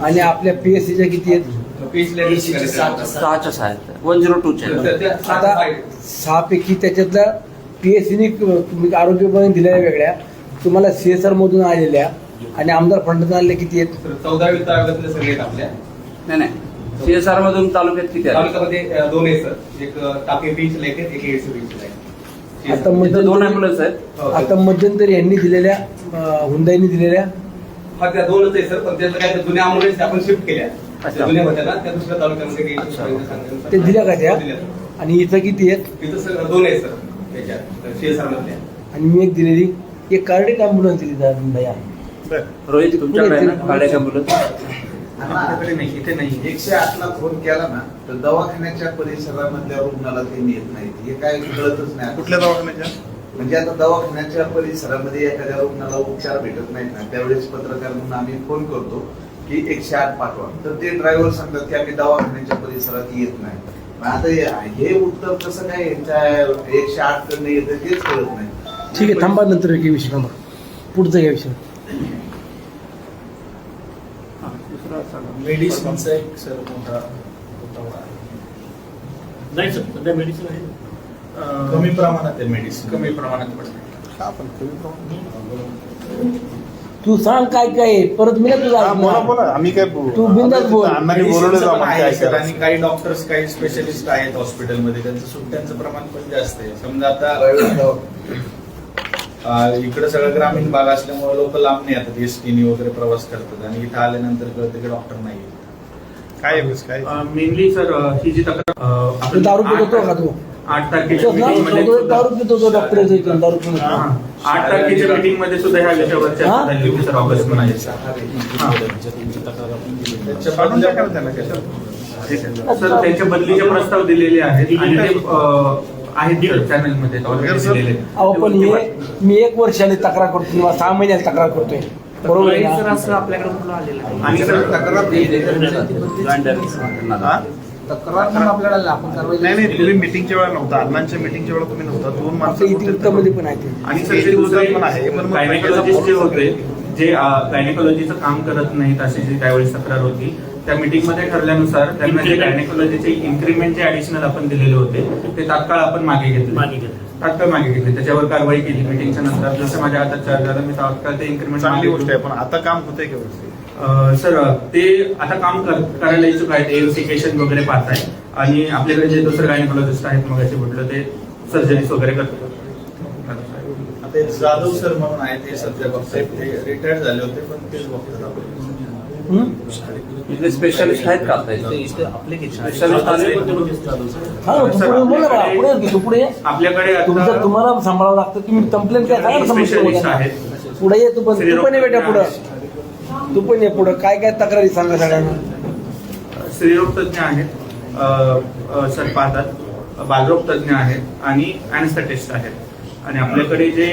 आणि आपल्या पीएससीच्या किती आहेत? 6च्या 102च्या. आता 6 पैकी त्याच्यातल्या पीएससीने तुम्ही आरोग्य विभागाने दिलेल्या वेगळ्या, तुम्हाला सीएसआर मधून आलेल्या आणि आमदार फंडातून आलेल्या किती आहेत? 14 वित्त आयोगातले सगळे आहेत आपल्या. नाही सीएसआर मधून तालुक्यात किती आहे? तालुक्यामध्ये 2 आहेत सर. एक टाके बीच लेक आहे, एक एसी बीच आहे. आता इथं 2 मध्यंतरी ॲम्ब्युलन्स आहेत. आता मध्यंतरी यांनी दिलेल्या हुंदाईने दिलेल्या हा त्या 2च आहे सर, पण त्याचं काय जुन्या अँब्युलन्स आपण शिफ्ट केल्या. अच्छा. त्या जुन्या होत्या ना, त्या दुसऱ्या तालुक्यामध्ये अच्छा. ते दिल्या का त्या? दिल्या. आणि इथं किती आहेत? इथं सर 2 आहेत सर त्याच्यात सीएसआर मधल्या. आणि मी एक दिलेली, एक कार्डिक ॲम्ब्युलन्स दिली हुंदाई. रोहित तुमच्याकडे आहे ना कार्डियक ॲम्ब्युलन्स? आपल्याकडे नाही, इथे नाही. 108 ला फोन केला ना तर दवाखान्याच्या परिसरामधल्या रुग्णाला ते येत नाही. हे काय कळतच नाही. कुठल्या दवाखान्याच्या? म्हणजे आता दवाखान्याच्या परिसरामध्ये एखाद्या रुग्णाला उपचार भेटत नाहीत ना, त्यावेळेस पत्रकार म्हणून आम्ही फोन करतो की 108 पाठवा, तर ते ड्रायव्हर सांगतात की आम्ही दवाखान्याच्या परिसरात येत नाही. पण आता हे उत्तर कसं काय यांच्या 108 कडनं येतं तेच कळत नाही. ठीक आहे, थांबा, नंतर एक विषय थांबा, पुढचा या विषय. मेडिसिनचा एक सर मोठा नाही सर, सध्या मेडिसिन आहे कमी प्रमाणात आहे. मेडिसिन कमी प्रमाणात पडते. तू सांग काय काय आहे, परत मी ना तुझा बोला बोला, आम्ही काय तू बिनधास्त बोल. अण्णांनी बोलवलं Medicine पण आम्हाला आहे काय सर, आणि करायचं. काही डॉक्टर्स काही स्पेशलिस्ट आहेत हॉस्पिटलमध्ये, त्यांचं सुट्ट्यांचं प्रमाण पण जास्त आहे. समजा आता इकडे सगळं ग्रामीण भाग असल्यामुळे लोक लांब नाही येतात, एसटीने वगैरे प्रवास करतात आणि इथं आल्यानंतर कळतं की डॉक्टर नाही. काय आहे, काय मेनली सर ही जी तक्रार आपण दारू पित होतो का तू? 8 तारखेच्या ना, मीटिंग मध्ये दारू पित होतो, डॉक्टर दारू पित होतो. 8 तारखेच्या मीटिंग मध्ये सुद्धा ह्या विषयावर चर्चा झाली होती सर, ऑगस्ट मध्ये. त्याच्या काढून बदल्या- टाका त्यांना कशाला. सर त्यांच्या बदलीचे प्रस्ताव दिलेले आहेत आणि ते आहेत चॅनलमध्ये दिलेले. अहो पण मी 1 वर्षाने तक्रार करतो किंवा 6 महिन्यात तक्रार करतोय, बरोबर आहे ना? असं आपल्याकडे कुठलं आलेलं आहे आणि सर हा? तक्रार म्हणून आपल्याला आपण कारवाई नाही नाही, तुम्ही मिटिंगच्या वेळेला नव्हता, अण्णांच्या मिटिंगच्या वेळेला तुम्ही नव्हता. 2 आपल्या माणसं इतिवृत्तामध्ये पण आहे ते. आणि ते सर ते दिवसात दुसरे पण आहे, पण मग गायनेकॉलॉजिस्ट जे होते, जे गायनेकॉलॉजीचं काम करत नाहीत अशी जी त्यावेळेस तक्रार होती, त्या मीटिंग मध्ये ठरल्यानुसार त्यांना जे गायनेकॉलॉजीचे इन्क्रीमेंट जे ऍडिशनल आपण दिलेले होते ते तात्काळ आपण मागे घेतले. तात्काळ मागे घेतले, त्याच्यावर कारवाई केली. मीटिंगच्या नंतर जसं माझ्या हातात चार्ज झालं, मी तात्काळ ते इन्क्रीमेंट चांगली गोष्ट आहे, पण आता काम होतंय का व्यवस्थित? सर ते आता काम करायला इच्छुक आहेत, एम्सिकेशन वगैरे पाहत आहे आणि आपल्याकडे जे दुसरे गायनेकॉलॉजिस्ट आहेत मग म्हटलं ते सर्जरीज वगैरे करतात. आता एक जाधव सर म्हणून आहे, ते सध्या बघतायत, ते रिटायर्ड झाले होते पण तेच बघतात आपण. इथले स्पेशालिस्ट आहेत का आता इथे? स्पेशालिस्ट आले? हा, तू पुढे बोल ना बाळा, पुढे ये, तू पुढे ये. आपल्याकडे तुमचं तुम्हाला सांभाळावं लागतं. तुम्ही कंप्लेंट काय सांगा ना स्पेशालिस्ट समजतं. आहेत. पुढे ये, तू पण ये बेटा, पुढं तू पण ये पुढं. काय काय तक्रारी सांगा सगळ्यांना. स्त्रीरोग तज्ञ आहेत सर पाहतात, बालरोग तज्ञ आहेत आणि अॅनेस्थेटिस्ट आहेत. आणि आपल्याकडे जे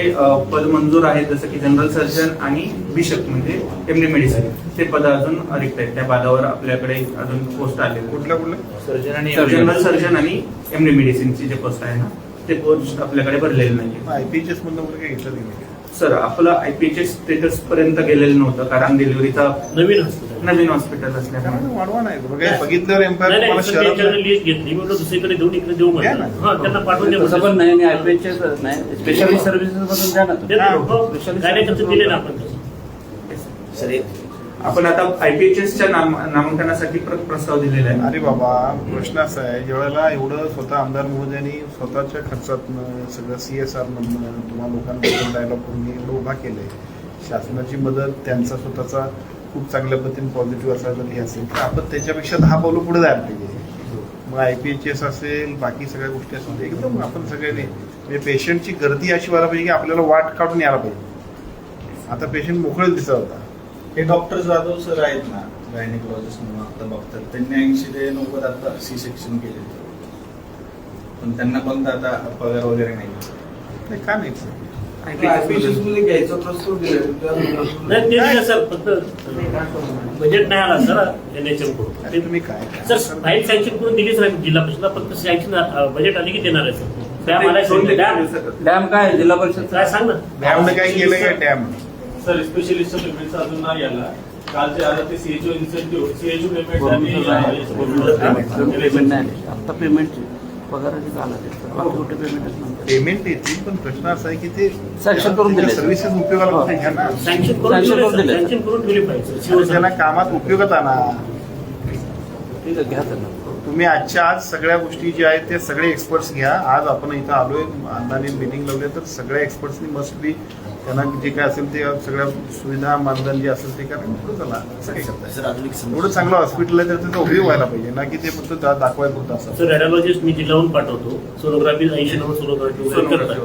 पद मंजूर आहेत जसं की जनरल सर्जन आणि बिशप म्हणजे एमडी मेडिसिन, ते पद अजून रिक्त आहेत. त्या पदावर आपल्याकडे अजून पोस्ट आले. कुठल्या कुठल्या? सर्जन आणि जनरल सर्जन आणि एमडी मेडिसिनची जे पोस्ट आहे ना, ते पोस्ट आपल्याकडे भरलेले नाही. आयपीएचएस मधून वगैरे काही घेतलं नाही? सर आपलं आयपीएचएस स्टेटस पर्यंत गेलेलं नव्हतं, कारण डिलिव्हरीचा नवीन हॉस्पिटल असल्यामुळे. वाढवा नाही बघितल्यावर एम्पायर तुम्हाला शहरात लिस्ट घेतली म्हटलं दुसरीकडे देऊन इकडे देऊ द्या ना. म्हणलं. त्यांना पाठवून तसं पण नाही, आयपीएचएस नाही, स्पेशालिस्ट सर्व्हिसेस मधून द्या ना तुम्ही. दिले ना आपण. आपण आता आयपीएचएसच्या नामांकनासाठी प्रस्ताव दिलेला आहे. अरे बाबा, प्रश्न असा आहे, ज्यावेळेला एवढं स्वतः आमदार महोदयांनी स्वतःच्या खर्चातनं सगळं CSR मधनं तुम्हाला लोकांबद्दल डायलॉग करून एवढं उभा केलंय, शासनाची मदत त्यांचा स्वतःचा खूप चांगल्या पद्धतीने पॉझिटिव्ह असायला हे असेल तर आपण त्याच्यापेक्षा 10 पावलं पुढे जायला पाहिजे. मग IPHS असेल, बाकी सगळ्या गोष्टी असेल, एकदम आपण सगळ्यांनी म्हणजे पेशंटची गर्दी अशी व्हायला पाहिजे की आपल्याला वाट काढून यायला पाहिजे. आता पेशंट मोकळेच दिसत होता. हे डॉक्टर जाधव सर आहेत ना, गायनेकॉलॉजिस्ट म्हणून आता बघतात, त्यांनी 80 ते 90 आता C सेक्शन केले, पण त्यांना पण आता पगार वगैरे नाही. का नाही? घ्यायचा प्रस्ताव दिला सर, फक्त बजेट नाही आला सर NHM कडून. अरे तुम्ही काय सर फाईल सँक्शन करून दिलीच नाही जिल्हा परिषदला, फक्त सँक्शन बजेट आले की देणार आहे सर. त्या मला डॅम काय जिल्हा परिषद काय सांग ना. डॅमने काय केलं काय? डॅम सर स्पेशलिस्ट पेमेंटचा अजून नाही आला, कालचे आता ते CHO incentive CHO payment payment नाही आले. आता पेमेंट पगाराचे झालं ते बाकी कुठे पेमेंटच नव्हतं. पेमेंट येतील, पण प्रश्न असा आहे की ते Sanction करून दिले. सर्व्हिसेस उपयोगाला कुठे घ्या ना, सँक्शन Sanction करून दिले. सँक्शन करून दिले पाहिजे आणि त्यांना कामात उपयोगात आणा. ठीक आहे, घ्या त्यांना. तुम्ही आजच्या आज सगळ्या गोष्टी ज्या आहेत ते सगळे एक्सपर्ट्स घ्या. आज आपण इथं आलोय, अण्णांनी मिटिंग लावली तर सगळ्या एक्सपर्ट्सनी मस्ट बी त्यांना जे काय असेल ते सगळ्या सुविधा मानधन जे असेल ते कारण पुढे चला. असं काय करताय सर अजून एक एवढं चांगलं हॉस्पिटल आहे तर त्याचा उपयोग व्हायला पाहिजे ना की ते फक्त दाखवायला होतं असं. सर रेडिओलॉजिस्ट मी जिल्ह्याहून पाठवतो. सोनोग्राफी 80 नंबर सोनोग्राफी वगैरे करतात.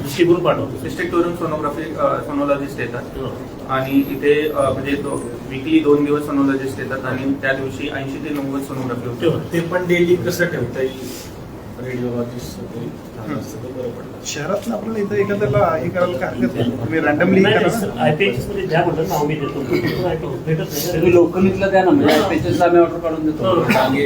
डिस्ट्रिक्टवरून पाठवतो. डिस्ट्रिक्टवरून सोनोग्राफी सोनोलॉजिस्ट येतात हो. आणि इथे म्हणजे वीकली 2 दिवस सोनोलॉजिस्ट येतात आणि त्या दिवशी 80 ते 90 सोनोग्राफी होते. ते पण डेली कसं ठेवता येईल रेडिओलॉजिस्ट बरं पडतं. शहरात आपल्याला इथं एखाद्याला हे करायला काय हरकत नाही. तुम्ही रँडमली नाही, करा. सर, IPHS मध्ये ज्या म्हटलं नाव मी देतो पण भेटत नाही. तुम्ही लोकलीतला द्या ना, म्हणजे IPHS ला आम्ही ऑर्डर काढून देतो. हो.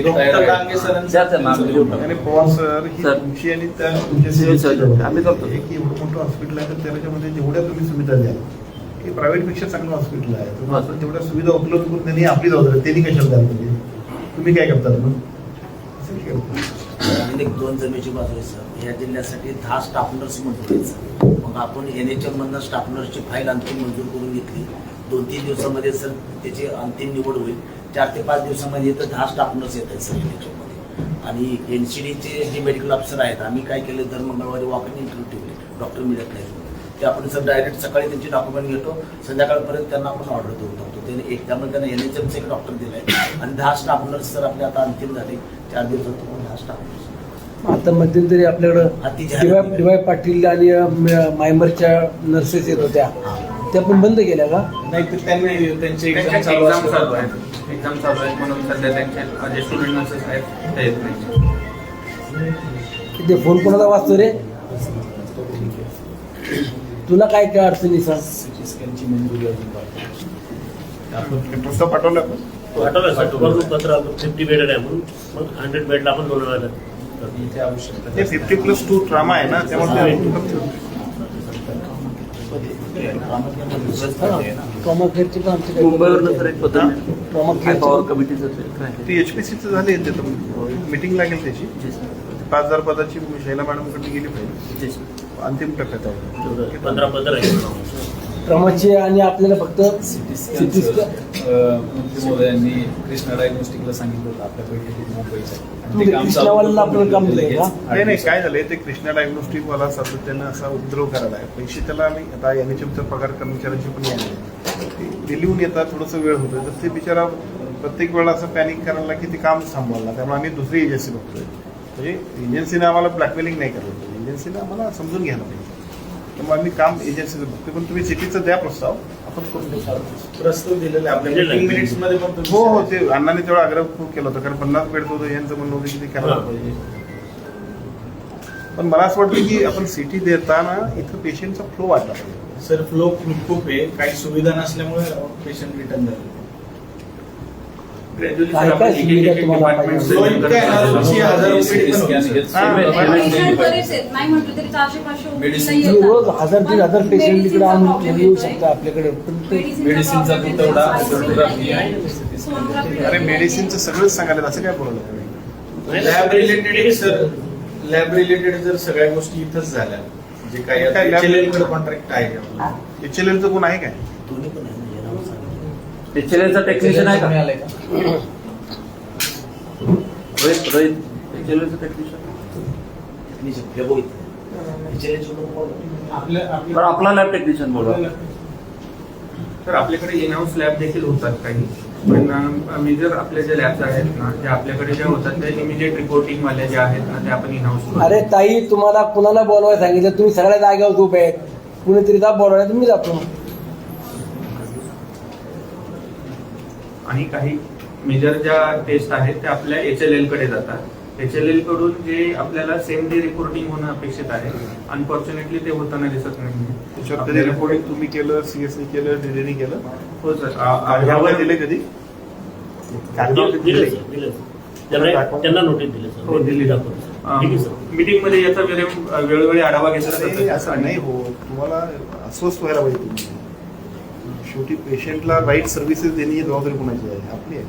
डॉक्टर डांगे सरांचं द्या त्यांना आम्ही देऊ. आणि पवार सर ही सर. तुमची आणि त्या तुमच्या सिव्हिल सर्जन आम्ही करतो. एक एवढं मोठं हॉस्पिटल आहे तर त्याच्यामध्ये जेवढ्या तुम्ही सुविधा द्याल हे प्रायव्हेट पेक्षा चांगलं हॉस्पिटल आहे. तुम्ही असं तेवढ्या सुविधा उपलब्ध करून त्यांनी आपली जबाबदारी त्यांनी कशाला द्याल म्हणजे तुम्ही काय करता मग असं काय करता? एक 2 जमीची बाजू आहे सर. या जिल्ह्यासाठी 10 स्टाफ नर्स मंजूर आहेत सर. मग आपण NHM मधनं स्टाफ नर्सची फाईल अंतिम मंजूर करून घेतली. 2-3 दिवसामध्ये सर त्याची अंतिम निवड होईल. 4 ते 5 दिवसामध्ये तर 10 स्टाफ नर्स येत आहेत सर NHM मध्ये. आणि NCDचे जे मेडिकल ऑफिसर आहेत आम्ही काय केलं, दर मंगळवारी वॉकिंग इंटरव्ह्यू ठेवले. डॉक्टर मिळत नाही ते आपण सर डायरेक्ट सकाळी त्यांचे डॉक्युमेंट घेतो, संध्याकाळपर्यंत त्यांना आपण ऑर्डर देऊन टाकतो. त्यामुळे त्यांना NHMचे एक डॉक्टर दिलाय आणि 10 स्टाफ नर्स सर आपले आता अंतिम झाले. 4 दिवसात 10 स्टाफ नर्स. आता मध्यंतरी आपल्याकडं DY पाटील आणि मायमरच्या नर्सेस येत होत्या, त्या पण बंद केल्या का? नाही तर त्यांनी त्यांचे त्यांच्या एक्झाम चालू एक्झाम चालू असतात. आहेत. एक्झाम चालू आहेत म्हणून सध्या त्यांचे जे स्टुडंट नर्सेस आहेत ते येत नाही. ते फोन कोणाला वाचतो रे? तुला काय काय अडचणी सांग? CT स्कॅनची मंजुरी अजून बाकी आहे. प्रस्ताव पाठवला आपण. पाठवलं सर. तुम्हाला पत्र 50 बेड आहे म्हणून मग 100 बेडला आपण बोलवणार. इथे आवश्यकता ते 50+2 ट्रामा आहे ना त्यामुळे ट्रॉमा केअरची पण आमची काही मुंबईवरनं तर एक पत्र ट्रॉमा हाय पॉवर केअरची कमिटीचं ते काय ती HPCचं झाले मीटिंग लागेल त्याची 5,000 पदाची शैला मॅडमकडे गेली पाहिजे अंतिम टप्प्यात आहे. 15 पत्र आहे. ट्रॉमाची आणि आपल्याला फक्त सिटी मंत्री महोदयांनी कृष्णा डायग्नोस्टिकला सांगितलं होतं आपल्या बैठकीत मुंबईच्या. आणि ते काम चालू कृष्णावाला आपलं काम दिलं लगेच का? 8 नाही काय झालंय ते कृष्णा डायग्नोस्टिक वाला सातत्यानं असा उपद्रव करायला आहे. पैसे त्याला आम्ही आता NHMचा पगार कर्मचाऱ्यांची पण यायला ते लिहून येतात, थोडंसं वेळ होतोय तर ते बिचारा प्रत्येक वेळा असं पॅनिक करायला की ते काम थांबवायला. त्यामुळे आम्ही दुसरी एजन्सी बघतोय. म्हणजे एजन्सीने आम्हाला ब्लॅकमेलिंग नाही करायला पाहिजे, एजन्सीने आम्हाला समजून घ्यायला पाहिजे. त्यामुळे आम्ही काम एजन्सीचं बघतोय. पण तुम्ही सिटीचं द्या प्रस्ताव, आपण करून देऊ. प्रस्ताव दिलेले आपल्या मीटिंग मिनिट्स मध्ये पण तुम्ही हो हो ते अण्णांनी तेवढा आग्रह खूप केला होता कारण 50 बेड होतं यांचं म्हणणं होतं की ते करायला पाहिजे. पण मला असं वाटतं की आपण सिटी देताना इथं पेशंटचा फ्लो वाढला पाहिजे. सर फ्लो खूप आहे, काही सुविधा नसल्यामुळे पेशंट रिटर्न झाले. ग्रॅज्युअली काय काय सुविधा तुम्हाला पाहिजे? सोयी काय आहे? 1000 रुपये पण होते. पेशंट बरेच आहेत, नाही म्हटलं तरी 400-500 Medicine नाही तुम्ही येतात. रोज 1000-1500 पेशंट इकडे आणून येऊ शकता आपल्याकडे. पण ते मेडिसिनचा problem तुटवडा, आहे, सोनोग्राफी आहे. सोनोग्राफी अरे मेडिसिनचं सगळंच सांगायला असं काय बोलवलं तुम्ही? Lab related sir, lab related जर सगळ्या गोष्टी इथंच झाल्या जे काही काय lab- HLL कडे कॉन्ट्रॅक्ट आहे आपलं. HLLचं कोण आहे काय? दोन्ही पण आहे ना, याला सांगितलं. HLL चा टेक्निशियन आहे का? मिळालंय का? रोहित HLL चा टेक्निशियन टेक्निशियन फेबो इथे. HLL सोबत बोलतो. बरं आपला लॅब टेक्निशियन बोला. तर आपल्याकडे इन हाऊस लॅब देखील होतात काही, पण मेजर आपले जे लॅब्स आहेत ना जे आपल्याकडे जे होतात ते इमिजिएट रिपोर्टिंग वाले जे आहेत ना ते आपण इन हाऊस अरे ताई, तुम्हाला कुणाला बोलवायला सांगितलं? तुम्ही सगळ्या जागेवर उभे आहेत. कुणीतरी जा बोलवायला, तुम्ही जातो. आणि काही मेजर ज्या टेस्ट आहेत त्या आपल्या HLL कडे जातात. HLL कडून जे आपल्याला सेम डे रिपोर्टिंग होणं अपेक्षित आहे, अनफॉर्च्युनेटली ते होताना दिसत नाही. त्याच्यावर कधी रिपोर्टिंग तुम्ही केलं, CSने केलं, DDने केलं? हो सर, ह्यावर दिले कधी? दिलं सर, दिलं सर. त्यांना नोटीस दिली सर. हो, दिली. दाखवतो सर. ठीक आहे सर. मीटिंग मध्ये याचा वेळोवेळी आढावा घेतला नाही, जातो. असं नाही हो, तुम्हाला अस्वस्थ व्हायला पाहिजे तुम्ही. शेवटी पेशंटला राईट सर्व्हिसेस देणे ही जबाबदारी कोणाची आहे? आपली आहे.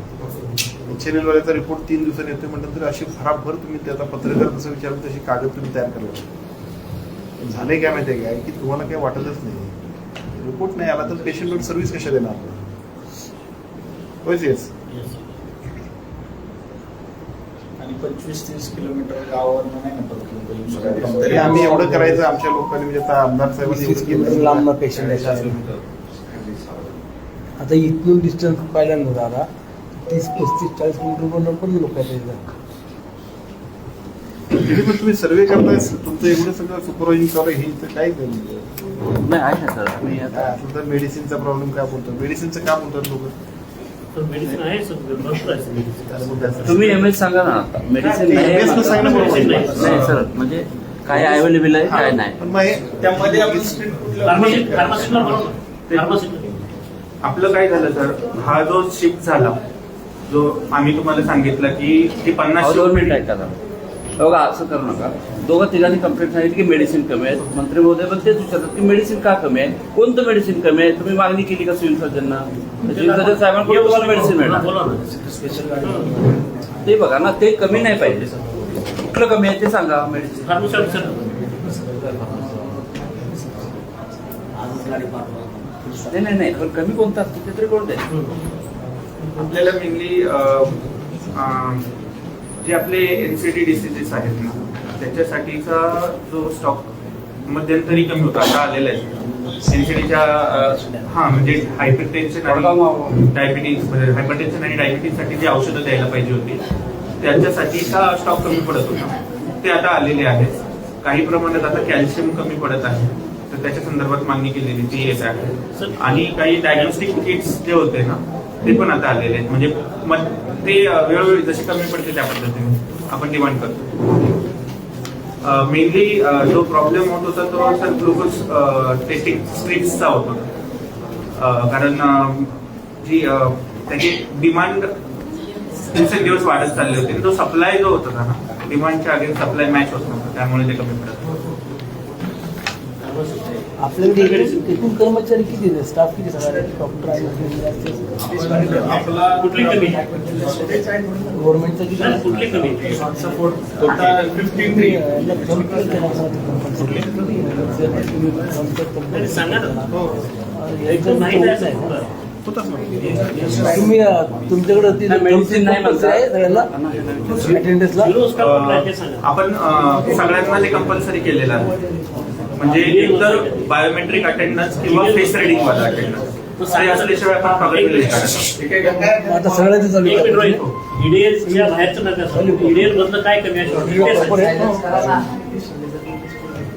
HNL वाल्याचा रिपोर्ट 3 दिवसांनी येतोय म्हटल्यानंतर अशी भराभर तुम्ही त्याचा पत्रकार कसं विचारलं तशी कागद तुम्ही तयार करायला झाले काय माहिती आहे काय की तुम्हाला काही वाटतच नाही. रिपोर्ट नाही आला तर पेशंटवर सर्व्हिस कशा देणार? होयच येस. आणि 25-30 किलोमीटर गावावर नाही ना परत तरी आम्ही एवढं करायचं आमच्या लोकांनी म्हणजे आता आमदार साहेबांनी एवढं केलं. लांब पेशंट आहे. आता इथून डिस्टन्स पाहिला ना दादा 30-35-40 किलोमीटर पण लोक आहेत. तरी पण तुम्ही सर्वे करताय तुमचं एवढं सगळं सुपरवायझिंग चालू आहे, हे तर काय नाही आहे ना सर. मी आता तुमचा मेडिसिनचा प्रॉब्लेम काय बोलतो? मेडिसिनचं काय बोलतात लोक? तर मेडिसिन आहे सर, भरपूर आहे मेडिसिन. तुम्ही MS सांगा ना आता. मेडिसिन नाही MS नं सांगणं बरोबर आहे. नाही सर, म्हणजे काय अवेलेबल आहे काय नाही. पण मग हे त्यामध्ये आपण स्ट्रीट कुठलं फार्मसीला बरोबर फार्मसीला आपलं काय झालं सर, हा जो शिफ्ट झाला, जो आम्ही तुम्हाला सांगितलं की ती 50 2 मिनिटं ऐका जरा. बघा असं करू नका. दोघं तिघांनी कंप्लेंट सांगितली की मेडिसिन कमी आहे. मंत्री महोदय पण तेच विचारतात की मेडिसिन का कमी आहे, कोणतं मेडिसिन कमी आहे? तुम्ही मागणी केली का सिव्हिल सर्जनना? सिव्हिल सर्जन साहेबांकडून तुम्हाला मेडिसिन मिळणार. बोला ना. ते बघा ना, ते कमी नाही पाहिजे. कुठलं कमी आहे ते सांगा. मेडिसिन फार्मसी ऑफिसर आजच गाडी पाठवा. नाही पण कमी कोणतं असतं ते तरी कोणतं आहे? आपल्याला मेनली जे आपले NCD डिसिजेस आहेत ना, त्याच्यासाठीचा जो स्टॉक मध्यंतरी कमी होता, आता आलेला आहे. NCDच्या म्हणजे हायपरटेन्शन आणि हायपरटेन्शन आणि डायबिटीजसाठी जी औषधं द्यायला पाहिजे होती त्याच्यासाठीचा स्टॉक कमी पडत होता, ते आता आलेले आहेत. काही प्रमाणात आता कॅल्शियम कमी पडत आहे, तर त्याच्या संदर्भात मागणी केलेली ती येत आहे. आणि काही डायग्नोस्टिक किट्स जे होते ना ते पण आता आलेले आहेत. म्हणजे ते वेळोवेळी जशी कमी पडते त्या पद्धतीने आपण डिमांड करतो. मेनली जो प्रॉब्लेम होत होता तो सर ग्लुकोज टेस्टिंग स्ट्रिप्सचा होत होता. कारण जी त्याची डिमांड दिवसेंदिवस वाढत चालली होती. तो सप्लाय जो होता ना, डिमांडच्या अगेन्स्ट सप्लाय मॅच होत नव्हता, त्यामुळे ते कमी पडत. आपल्याकडे एकूण कर्मचारी किती आहेत? स्टाफ किती सगळ्या? डॉक्टर आपला कुठली कमी गव्हर्नमेंटचं किती? कुठली कमी टोटल 53 सांगा ना. एकदम माहिती आहे होतात ना. तुम्ही तुमच्याकडे मेडिसिन नाही अटेंडन्सला आपण सगळ्यांना ते कंपल्सरी केलेलं आहे. म्हणजे एकतर बायोमेट्रिक अटेंडन्स किंवा फेस रिडिंग वाला अटेंडन्स असल्याशिवाय आपण पगार नाही करायचा. आता सगळ्यांचं चालू आहे. ईडीएलच्या बाहेरचं नका. ईडीएल मधलं काय कमी आहे?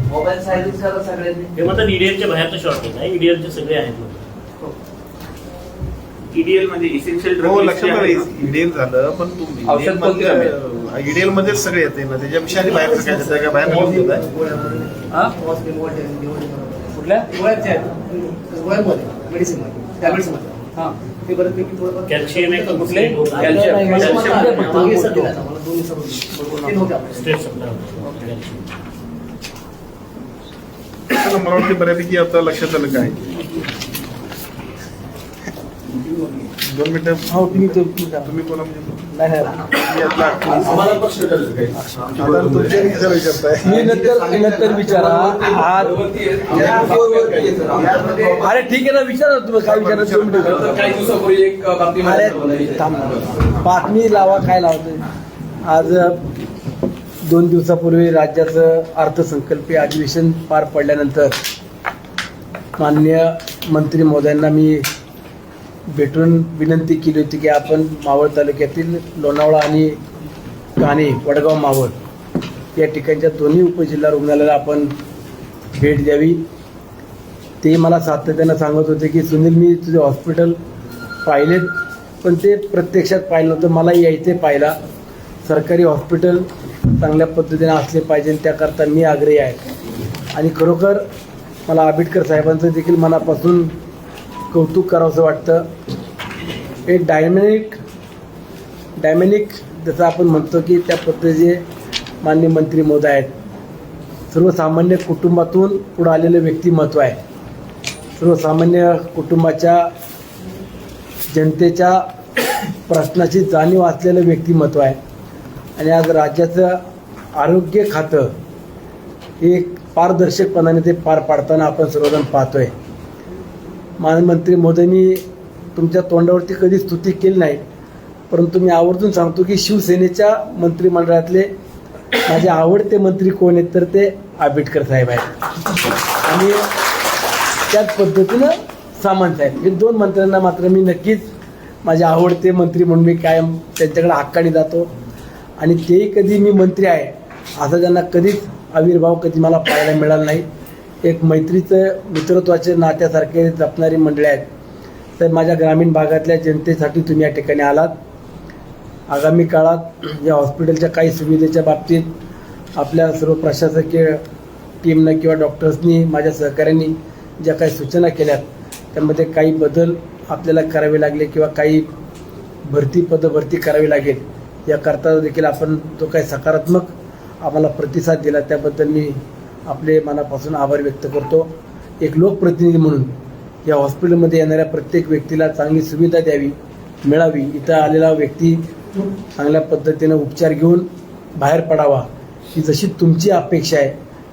मोबाईल सायलेन्स करा सगळ्यांनी. हे म्हणतात ईडीएलच्या बाहेरचं शॉर्टेज आहे. ईडीएलचे सगळे आहेत. EDL म्हणजे इसेन्शियल हो, ड्रग लक्षात आलं. ईडीएल झालं पण औषध कोणती ईडीएल मध्येच सगळे येते ना, त्याच्यापेक्षा आणि बाहेरचं काय देताय का? बाहेर घेऊन देताय? कुठल्या कॅल्शियम आहे का? कुठले? कॅल्शियम स्टेट सप्लाय चला, मला वाटतं बऱ्यापैकी आता लक्षात आलं काय. 2 मिनिटं. हो तुम्ही तुम्ही कोणा म्हणजे नाही आता तुमच्या कशाला विचारताय? मी नंतर विचारा. अरे ठीक आहे ना, विचारा तुम्ही काय विचारा. काही दिवसापूर्वी एक बातमी अरे थांब, बातमी लावा काय लावतोय. आज 2 दिवसापूर्वी राज्याचं अर्थसंकल्पीय अधिवेशन पार पडल्यानंतर माननीय मंत्री महोदयांना मी भेटून विनंती केली होती की आपण मावळ तालुक्यातील लोणावळा आणि काणे वडगाव मावळ या ठिकाणच्या दोन्ही उपजिल्हा रुग्णालयाला आपण भेट द्यावी. ते मला सातत्यानं सांगत होते की सुनील, मी तुझे हॉस्पिटल पाहिलेत पण ते प्रत्यक्षात पाहिलं नव्हतं. मला यायचे पाहिला. सरकारी हॉस्पिटल चांगल्या पद्धतीने असले पाहिजे त्याकरता मी आग्रही आहे. आणि खरोखर मला आंबेडकर साहेबांचं देखील मनापासून कौतुक करावंसं वाटतं. एक डायमॅनिक जसं आपण म्हणतो की त्या पद्धतीचे माननीय मंत्री महोदय आहेत. सर्वसामान्य कुटुंबातून पुढं आलेलं व्यक्तिमत्व आहे. सर्वसामान्य कुटुंबाच्या जनतेच्या प्रश्नाची जाणीव असलेलं व्यक्तिमत्व आहे आणि आज राज्याचं आरोग्य खातं हे पारदर्शकपणाने ते पार पाडताना आपण सर्वजण पाहतोय. मानमंत्री महोदय, मी तुमच्या तोंडावरती कधी स्तुती केली नाही, परंतु मी आवर्जून सांगतो की शिवसेनेच्या मंत्रिमंडळातले माझे आवडते मंत्री कोण आहेत तर ते आंबेडकर साहेब आहेत आणि त्याच पद्धतीनं सामंत साहेब. हे दोन मंत्र्यांना मात्र मी नक्कीच माझे आवडते मंत्री म्हणून मी कायम त्यांच्याकडे हक्काने जातो आणि तेही कधी मी मंत्री आहे असं त्यांना कधीच आविर्भाव कधी मला पाहायला मिळाला नाही. एक मैत्रीचं मित्रत्वाचे नात्यासारखे जपणारी मंडळी आहेत. तर माझ्या ग्रामीण भागातल्या जनतेसाठी तुम्ही या ठिकाणी आलात. आगामी काळात या हॉस्पिटलच्या काही सुविधेच्या बाबतीत आपल्या सर्व प्रशासकीय टीमनं किंवा डॉक्टर्सनी माझ्या सहकाऱ्यांनी ज्या काही सूचना केल्यात त्यामध्ये काही बदल आपल्याला करावे लागले किंवा काही पदभरती करावी लागेल याकरता देखील आपण जो काही सकारात्मक आम्हाला प्रतिसाद दिला त्याबद्दल मी आपले मनापासून आभार व्यक्त करतो. एक लोकप्रतिनिधी म्हणून या हॉस्पिटलमध्ये येणाऱ्या प्रत्येक व्यक्तीला चांगली सुविधा द्यावी मिळावी, इथं आलेला व्यक्ती चांगल्या पद्धतीनं उपचार घेऊन बाहेर पडावा ही जशी तुमची अपेक्षा आहे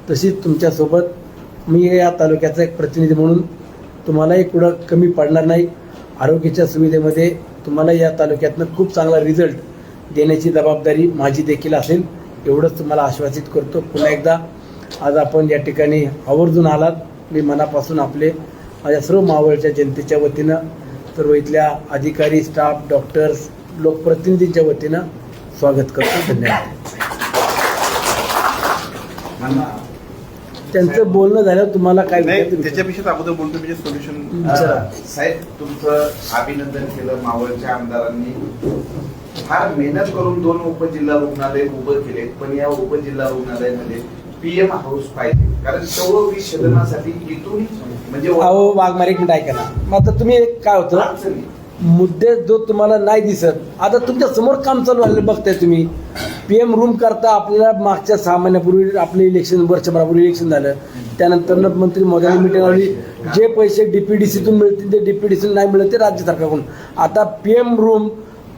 तशीच तुमच्यासोबत मी या तालुक्याचा एक प्रतिनिधी म्हणून तुम्हालाही पुढं कमी पडणार नाही. आरोग्याच्या सुविधेमध्ये तुम्हाला या तालुक्यातनं खूप चांगला रिझल्ट देण्याची जबाबदारी माझी देखील असेल एवढंच तुम्हाला आश्वासित करतो. पुन्हा एकदा आज आपण या ठिकाणी आवर्जून आलात. मी मनापासून आपले माझ्या सर्व मावळच्या जनतेच्या वतीनं सर्व इथल्या अधिकारी, स्टाफ, डॉक्टर्स, लोकप्रतिनिधींच्या वतीनं स्वागत करतो. धन्यवाद. त्यांचं बोलणं झालं तुम्हाला काय त्याच्यापेक्षा अगोदर बोलतो म्हणजे सोल्युशन साहेब, तुमचं अभिनंदन केलं. मावळच्या आमदारांनी फार मेहनत करून 2 उपजिल्हा रुग्णालय उभं केले, पण या उपजिल्हा रुग्णालयामध्ये PM हाऊस पाहिजे, कारण तेवढं विच्छेदनासाठी इथून म्हणजे अहो वाघमारे एक मिनिट ऐका ना. मग आता तुम्ही काय होतं मुद्दे जो तुम्हाला नाही दिसत आता तुमच्या समोर काम चालू झालेलं बघताय तुम्ही. PM रूम करता आपल्याला मागच्या 6 महिन्यापूर्वी आपले इलेक्शन, वर्षभरापूर्वी इलेक्शन झालं, त्यानंतर मंत्री महोदयांनी मिटिंग लावली. जे पैसे DPDCतून मिळतील ते DPDCतून नाही मिळत ते राज्य सरकारकडून. आता PM रूम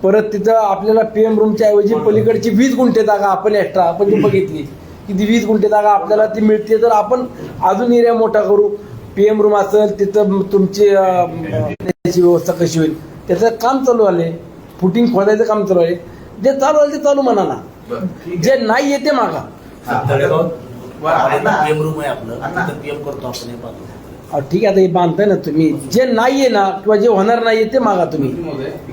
परत तिथं आपल्याला PM रूमच्या ऐवजी पलीकडची 20 गुंठे जागा आपण एक्स्ट्रा आपण जी बघितली की ती 20 गुंठे जागा आपल्याला ती मिळते तर आपण अजून एरिया मोठा करू. PM रूम असेल तिथं तुमची व्यवस्था कशी होईल त्याचं काम चालू आहे. फुटिंग खोदायचं काम चालू आहे. जे चालू आहे ते चालू म्हणा ना, जे नाही येते मागा. PM रूम आहे आपलं, तिथं PM करतो आपण. हे पाहतो ठीक आहे. आता हे बांधताय ना तुम्ही, जे नाहीये ना किंवा जे होणार नाहीये ते मागा तुम्ही.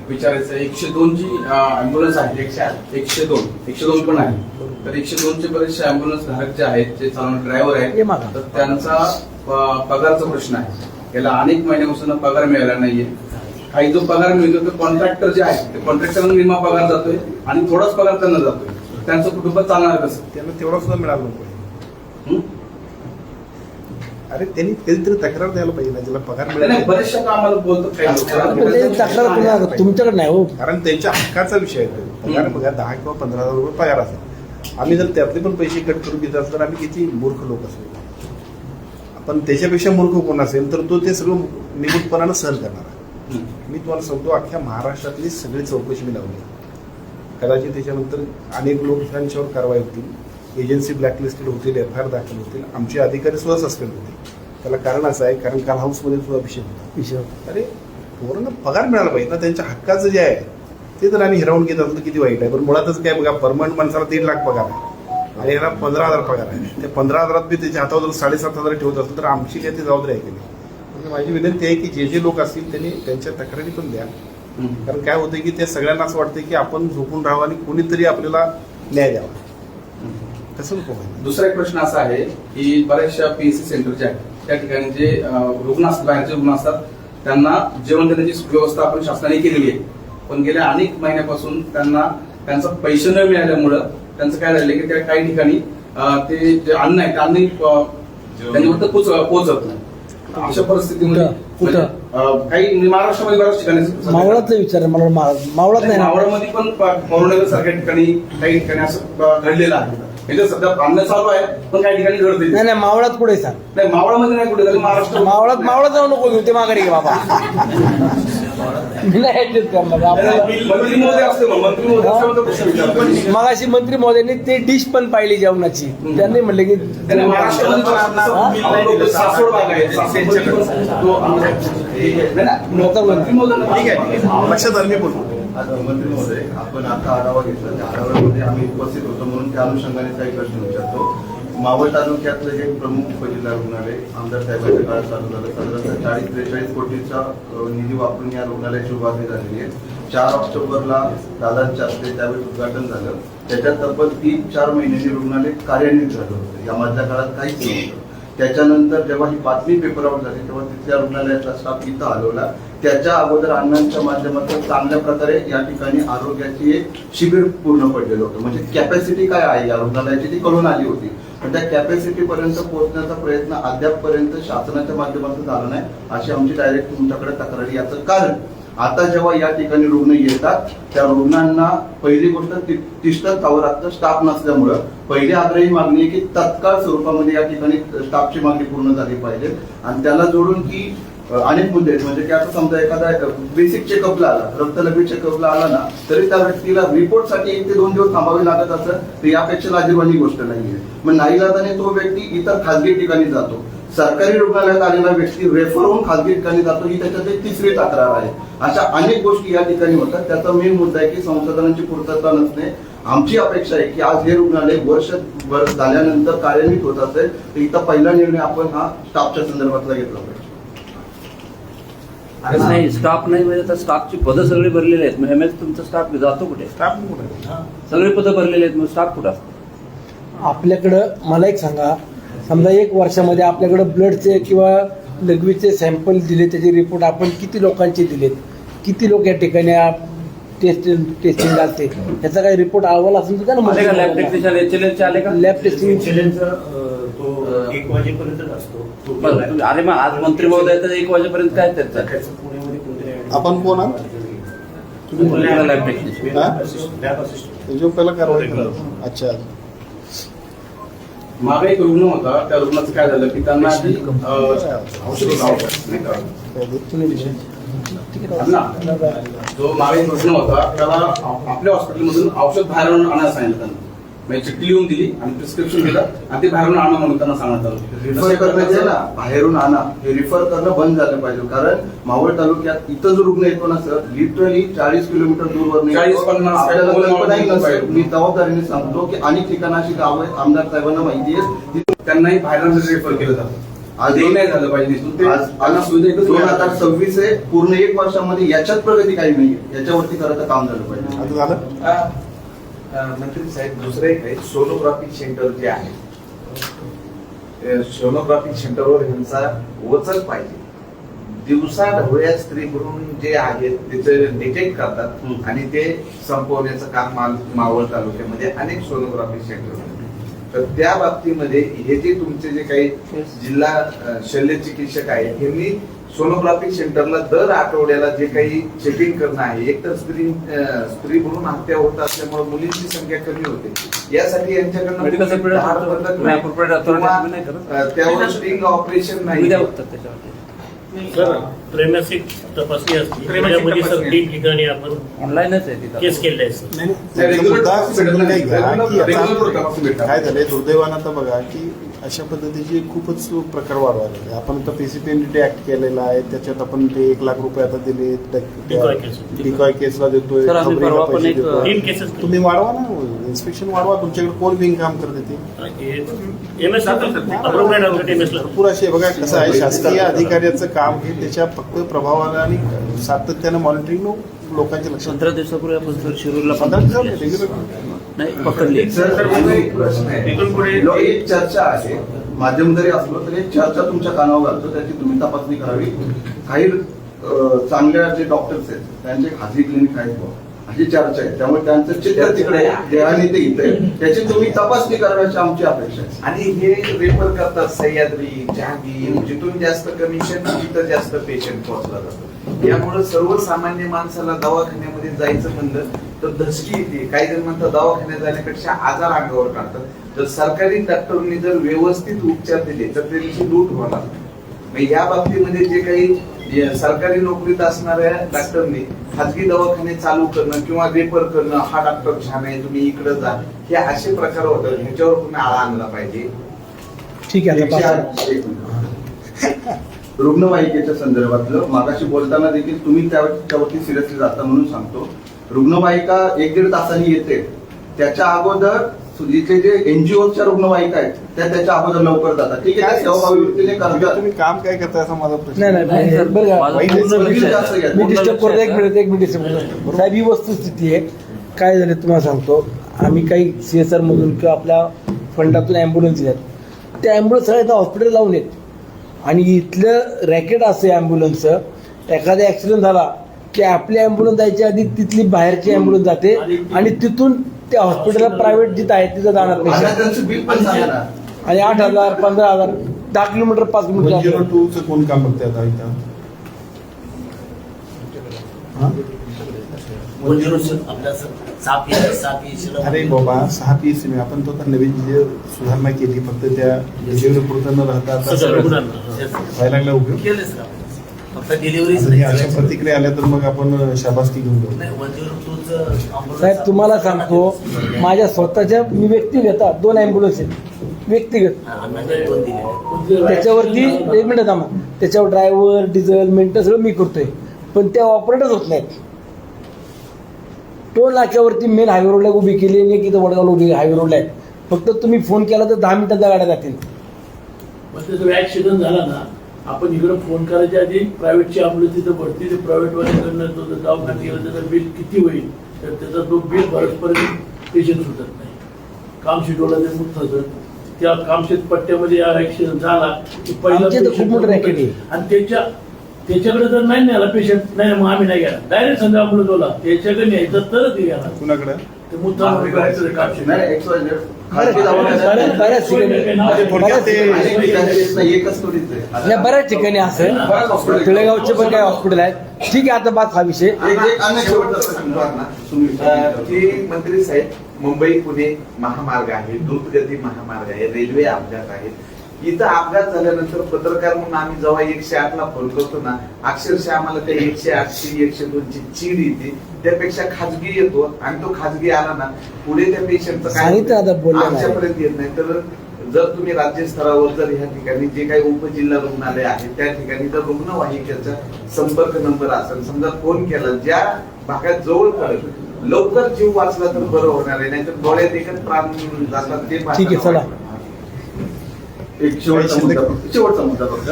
विचारायचं 102 ची अँब्युलन्स आहे, 102 पण आहे. तर 102 चे बरेचसे अँब्युलन्स धारक जे आहेत, जे चालवणारे ड्रायव्हर हे आहेत, मागा. तर त्यांचा पगारचा प्रश्न आहे. याला अनेक महिन्यापासून पगार मिळाला नाहीये. काही जो पगार मिळतो तो कॉन्ट्रॅक्टर जे आहे ते कॉन्ट्रॅक्टरला निम्मा पगार जातोय आणि थोडाच पगार त्यांना जातोय. त्यांचं कुटुंब चालणार कसं? त्यांना तेवढा सुद्धा मिळाला नको. अरे त्यांनी कधीतरी तक्रार द्यायला पाहिजे ना, ज्याला पगार मिळाला. बरेचशा कामाला बोलतो काही लोक. तक्रार तुमच्याकडे नाही हो, कारण त्यांच्या हक्काचा विषय आहे. पगार बघा 10 किंवा 15,000 रुपये पगार असेल. आम्ही जर त्यातले पण पैसे कट करून घेत असतो तर आम्ही किती मूर्ख लोक असतो. आपण त्याच्यापेक्षा मूर्ख कोण असेल तर तो ते सगळं निमूटपणानं सहन करणार. मी तुम्हाला सांगतो, अख्ख्या महाराष्ट्रातली सगळी चौकशी मी लावली. कदाचित त्याच्यानंतर अनेक लोकांच्यावर कारवाई होतील, एजन्सी ब्लॅकलिस्टेड होतील, FIR दाखल होतील, आमचे अधिकारी सुद्धा सस्पेंड होतील. त्याला कारण असं आहे, कारण काल हाऊसमध्ये सुद्धा विषय होता. अरे पोरांना पगार मिळाला पाहिजे ना, त्यांच्या हक्काचं जे आहे ते तर आम्ही हिरावून घेत असतो किती वाईट आहे. पण मुळातच काय बघा, परमनंट माणसाला 1.5 लाख पगार आहे आणि याला 15,000 पगार आहे. त्या 15,000 मी त्याच्या हातावर 7,500 ठेवत असतो तर आमची काय ती जबाबदारी आहे की नाही. माझी विनंती आहे की जे लोक असतील त्यांनी त्यांच्या तक्रारी पण द्या. कारण काय होतं की त्या सगळ्यांना असं वाटतं की आपण झोपून राहावं आणि कोणीतरी आपल्याला न्याय द्यावा. कसं नको. दुसरा एक प्रश्न असा आहे की बऱ्याचशा PSC सेंटर जे आहेत त्या ठिकाणी जे रुग्ण असतात, बाहेरचे रुग्ण असतात, त्यांना जेवण देण्याची व्यवस्था आपण शासनाने केलेली आहे. पण गेल्या अनेक महिन्यापासून त्यांना त्यांचा पैसे न मिळाल्यामुळं त्यांचं काय झालं की त्या काही ठिकाणी ते जे अन्न आहे ते अन्न त्यांच्यापर्यंत पोहोचत नाही. अशा परिस्थितीमध्ये काही महाराष्ट्रामध्ये बऱ्याच ठिकाणी मावळातला विचार मला मावळात नाही. मावळामध्ये पण पौर्णनगर सारख्या ठिकाणी काही ठिकाणी असं घडलेलं आहे. म्हणजे सध्या बांधणं चालू आहे पण काही ठिकाणी घडते नाही नाही मावळात पुढे सांग. नाही मावळामध्ये नाही कुठे झालं महाराष्ट्र मावळात जाऊ नको घेऊ ते माघारी घे बाबा. मी नाही adjust करणार. आपल्याला मंत्री महोदय असते मग मंत्री महोदय असल्यावर तर प्रश्न विचारतो. मगाशी मंत्री महोदयांनी ते डिश पण पाहिली जेवणाची. त्यांनी म्हणले की त्याने महाराष्ट्रामध्ये पण आता सासवड भाग आहे तो मंत्री महोदय ठीक आहे लक्षात आलं मी बोलतो. आता मंत्री महोदय आपण आता आढावा घेतला त्या आढाव्यामध्ये आम्ही उपस्थित होतो म्हणून त्या अनुषंगाने काही प्रश्न विचारतो. मावळ तालुक्यातलं हे प्रमुख उपजिल्हा रुग्णालय आमदार साहेबांच्या काळात चालू झालं. साधारणतः 40-43 कोटीचा निधी वापरून या रुग्णालयाची उभारणी झालेली आहे. 4 ऑक्टोबरला दादांच्या हस्ते त्यावेळी उद्घाटन झालं. त्याच्यात तब्बल 3-4 महिन्यांनी रुग्णालय कार्यान्वित झालं होतं. या मधल्या काळात काहीच नव्हतं. त्याच्यानंतर जेव्हा ही बातमी पेपरआउट झाली तेव्हा तिथल्या रुग्णालयाचा स्टाफ इथं हलवला. त्याच्या अगोदर अण्णांच्या माध्यमातून चांगल्या प्रकारे या ठिकाणी आरोग्याची एक शिबिर पूर्ण पडलेलं होतं. म्हणजे कॅपॅसिटी काय आहे या रुग्णालयाची ती कळून आली होती. पण त्या कॅपॅसिटी पर्यंत पोहोचण्याचा प्रयत्न अद्यापपर्यंत शासनाच्या माध्यमातून झाला नाही अशी आमची डायरेक्ट तुमच्याकडे तक्रारी. याचं कारण आता जेव्हा या ठिकाणी रुग्ण येतात त्या रुग्णांना पहिली गोष्ट तिष्ठत तावरात स्टाफ नसल्यामुळं पहिली आग्रही मागणी आहे की तत्काळ स्वरूपामध्ये या ठिकाणी स्टाफची मागणी पूर्ण झाली पाहिजे. आणि त्याला जोडून की अनेक मुद्दे आहेत. म्हणजे की आता समजा एखादा बेसिक चेकअपला आला रक्तलघवी चेकअपला आला ना तरी त्या व्यक्तीला रिपोर्टसाठी 1 ते 2 दिवस थांबावे लागत असतं. तर यापेक्षा लाजीरवाणी गोष्ट नाहीये. मग नाईलाजाने तो व्यक्ती इतर खासगी ठिकाणी जातो. सरकारी रुग्णालयात आलेला व्यक्ती रेफर होऊन खासगी ठिकाणी जातो ही त्याच्यात एक तिसरी तक्रार आहे. अशा अनेक गोष्टी या ठिकाणी होतात. त्याचा मेन मुद्दा आहे की संसाधनांची पूर्तता नसणे. आमची अपेक्षा आहे की आज हे रुग्णालय वर्षभर झाल्यानंतर कार्यान्वित होत असेल तर इथं पहिला निर्णय आपण हा स्टाफच्या संदर्भातला घेतला पाहिजे. नाही स्टाफ नाही म्हणजे आता स्टाफची पदं सगळी भरलेली आहेत. मग तुमचा स्टाफ जातो कुठे? स्टाफ कुठे सगळे पदं भरलेले आहेत मग स्टाफ कुठं असतो? आपल्याकडं मला एक सांगा समजा 1 वर्षामध्ये आपल्याकडं ब्लडचे किंवा लघवीचे सॅम्पल दिले त्याचे रिपोर्ट आपण किती लोकांचे दिलेत किती लोक या ठिकाणी टेस्टिंग असते याचा काही रिपोर्ट अहवाल असेल तर आले का लॅब टेक्निशियन HLL आले का? लॅब टेस्टिंग तो 1 वाजेपर्यंत असतो. बरं. अरे मग आज मंत्री महोदयाचं 1 वाजेपर्यंत काय त्याचं पुण्यामध्ये कोणतरी आपण कोण आहात? लॅब टेक्निशियन लॅब असिस्टंट त्याच्यावर पहिला कारवाई करा. अच्छा मागे एक रुग्ण होता त्या रुग्णाचं काय झालं की त्यांना आधी औषध जो मागे एक रुग्ण होता त्याला आपल्या हॉस्पिटलमधून औषध बाहेरून आणायला सांगितलं त्यांना. म्हणजे चिठ्ठी लिहून दिली आणि प्रिस्क्रिप्शन दिलं आणि ते बाहेरून आणा म्हणून त्यांना सांगण्यात आलं. रिफर करण्याचे ना बाहेरून आणा हे रिफर करणं बंद झालं पाहिजे. कारण मावळ तालुक्यात इथं जो रुग्ण येतो ना सर लिटरली 40 किलोमीटर दूरवर 40-50 आपल्याला कल्पनाही नसेल. मी जबाबदारीने सांगतो की अनेक ठिकाणी अशी गावं आहेत आमदार साहेबांना माहिती आहे त्यांनाही बाहेरून रेफर केलं जातं. आज हे नाही झालं पाहिजे. आज 2026 आहे पूर्ण 1 वर्षामध्ये याच्यात प्रगती काही नाही. याच्यावरती करायचं काम झालं पाहिजे. आता झालं मंत्री साहेब दुसरं एक आहे सोनोग्राफी सेंटर जे आहे सोनोग्राफी सेंटरवर ह्यांचा वचक पाहिजे. दिवसा ढवळ्या स्त्री म्हणून जे आहेत त्याचे डिटेक्ट करतात आणि ते संपवण्याचं काम मावळ तालुक्यामध्ये अनेक सोनोग्राफी सेंटर आहेत. तर त्या बाबतीमध्ये हे जे तुमचे जे काही जिल्हा शल्य चिकित्सक आहेत यांनी सोनोग्राफी सेंटरला दर आठवड्याला जे काही चेकिंग करणं आहे. एक तर स्त्री म्हणून हत्या होत असल्यामुळे मुलींची संख्या कमी होते. यासाठी यांच्याकडनं त्यावर स्टिंग ऑपरेशन नाही. सर त्रैमासिक तपासणी असते त्यामध्ये सर 3 ठिकाणी आपण ऑनलाईनच आहे तिथं केस केले आहे. काय झालंय दुर्दैवानं आता बघा की अशा पद्धतीचे खूपच प्रकार वाढवा लागले. आपण आता PCPNDT ऍक्ट केलेला आहे त्याच्यात आपण ते 1 लाख रुपये आता दिले डिकॉय केसला देतोय. सर, आम्ही परवा पण एक 3 केसेस तुम्ही वाढवा ना इन्स्पेक्शन वाढवा. तुमच्याकडे कोण बिंग काम करते ते भरपूर असे बघा कसं आहे शासकीय अधिकाऱ्याचं काम हे त्याच्या फक्त प्रभावाला आणि सातत्यानं मॉनिटरिंग लोकांच्या लक्षात. 15 दिवसापूर्वी आपण सर शिरूरला 15 दिवस नाही पकडली. प्रश्न आहे एक चर्चा आहे माध्यम जरी असलो तरी एक चर्चा तुमच्या कानावर घालतो त्याची तुम्ही तपासणी करावी. काही चांगल्या जे डॉक्टर्स आहेत त्यांचे खाजगी क्लिनिक आहेत अशी चर्चा आहे. त्यामुळे त्यांचं चित्र तिकडे देहानी ते इथे त्याची तुम्ही तपासणी करायची आमची अपेक्षा आहे. आणि हे रेफर करतात सह्याद्री जहांगीर जिथून जास्त कमिशन तिथं जास्त पेशंट पोहोचला जातो. यामुळे सर्वसामान्य माणसाला दवाखान्यामध्ये जायचं म्हणलं तर धसकी येते. काही जण म्हणतात दवाखान्यात जाण्यापेक्षा आजार अंगावर काढतात. जर सरकारी डॉक्टरनी जर व्यवस्थित उपचार दिले तर त्यांची लूट होणार. मग या बाबतीमध्ये जे काही सरकारी नोकरीत असणाऱ्या डॉक्टरनी खाजगी दवाखाने चालू करणं किंवा रेफर करणं, हा डॉक्टर छान आहे तुम्ही इकडे जा, हे असे प्रकार होतात. ह्याच्यावर पुन्हा आळा आणला पाहिजे. ठीक आहे आता 108 रुग्णवाहिकेच्या संदर्भातलं मागाशी बोलताना देखील तुम्ही त्यावरती सिरियसली जाता म्हणून सांगतो. रुग्णवाहिका 1-1.5 तासांनी येते, त्याच्या अगोदर जिथे जे एनजीओच्या रुग्णवाहिका आहेत त्याच्या अगोदर लवकर जातात. ठीक आहे, सेवाभावी वृत्तीने करतात. तुम्ही काम काय करताय असा माझा प्रश्न. नाही बरं का? माझं पूर्ण विषय जास्त आहे. घ्या. मी डिस्टर्ब करतो. एक मिनिट साहेब, ही वस्तुस्थिती आहे. काय झालं तुम्हाला सांगतो. आम्ही काही CSR मधून किंवा आपल्या फंडातून ॲम्ब्युलन्स येतात. त्या ॲम्ब्युलन्स सगळ्या इथं हॉस्पिटल लावून येत आणि इथलं रॅकेट असं ॲम्ब्युलन्सचं, एखादा ॲक्सिडेंट झाला की आपली ॲम्ब्युलन्स जायच्या आधी तिथली बाहेरची ॲम्ब्युलन्स जाते आणि तिथून त्या हॉस्पिटलला प्रायव्हेट जिथं आहे तिथं जाणार आणि पेशंट. त्यांचं बिल पण सांगा ना. आणि 8,000 15,000 10 किलोमीटर 5 किलोमीटर 102 चं कोण काम बघताय आता इथं? 106 आपल्या 6 अरे बाबा 6 PSC आपण तो तर नवीन जे सुधारणा केली, फक्त त्या डिलिव्हरी पुरतं न राहता आता सगळं रुग्णांना. व्हायला लागला उपयोग. केले सर आपण. फक्त डिलिव्हरीच आता हे अशा प्रतिक्रिया आल्या तर मग आपण शाबासकी घेऊन जाऊ. नाही 102 साहेब तुम्हाला सांगतो, माझ्या स्वतःच्या मी व्यक्तिगत 2 ॲम्ब्युलन्स आहेत व्यक्तिगत. त्याच्यावरती 1 मिनिट थांबा, त्याच्यावर ड्रायव्हर डिझेल मेंटेनन्स सगळं मी करतोय, पण त्या ऑपरेटच होत नाहीत. टोल नाक्यावरती मेन हायवे रोडला उभी केली आणि एक इथं वडगावला उभी हायवे रोडला आहे. फक्त तुम्ही फोन केला तर 10 मिनिटात गाड्या जातील. मग त्याचा ऍक्सिडेंट झाला ना, आपण इकडे फोन करायच्या आधी प्रायव्हेटची ॲम्ब्युलन्स तिथं भरती, ते प्रायव्हेटवाल्याकडनं तो दवाखान्यात गेला त्याचं बिल किती होईल, तर त्याचा तो बिल भरतपर्यंत पेशंट सुटत नाही. काम शेड्यूलला ते मुक्त होतं. त्या कामशेत पट्ट्यामध्ये ऍक्सिडेंट झाला की पहिला आमच्या इथं खूप मोठं रॅकेट आहे. आणि त्याच्याकडे जर नाही नेला पेशंट, नाही मग आम्ही नाही गेला, डायरेक्ट संध्या आपण बोला त्याच्याकडे न्यायचं तरच हे गेला. कुणाकडे? ते मुद्दा कामशेत नाही, XYZ. खाजगी दवाखान्यात बऱ्याच ठिकाणी एकच थोडीच आहे. या बऱ्याच ठिकाणी असं तळेगावचे पण काही हॉस्पिटल आहेत. ठीक आहे, आता बात हा विषय. एक अन्य शेवटचा प्रश्न ना, की मंत्री साहेब, मुंबई पुणे महामार्ग आहे, द्रुतगती महामार्ग आहे, रेल्वे अपघात आहे. इथं अपघात झाल्यानंतर पत्रकार म्हणून आम्ही जेव्हा 108 ला फोन करतो ना, अक्षरशः आम्हाला त्या 108 ची 102 ची चीड येते. त्यापेक्षा खाजगी येतो आणि तो खाजगी आला ना, पुढे त्या पेशंटचं सांगितलं आता बोललं नाही. आमच्यापर्यंत येत नाही. तर जर तुम्ही राज्य स्तरावर जर ह्या ठिकाणी जे काही उपजिल्हा रुग्णालय आहे त्या ठिकाणी जर रुग्णवाहिकेचा संपर्क नंबर असेल, समजा फोन केला, ज्या भागात जवळ पडेल, लवकर जीव वाचला तर बरं होणार आहे. नाहीतर डोळ्यात एकच प्राण जातात. ते ठीक आहे, चला. एक शेवटचा मुद्दा फक्त.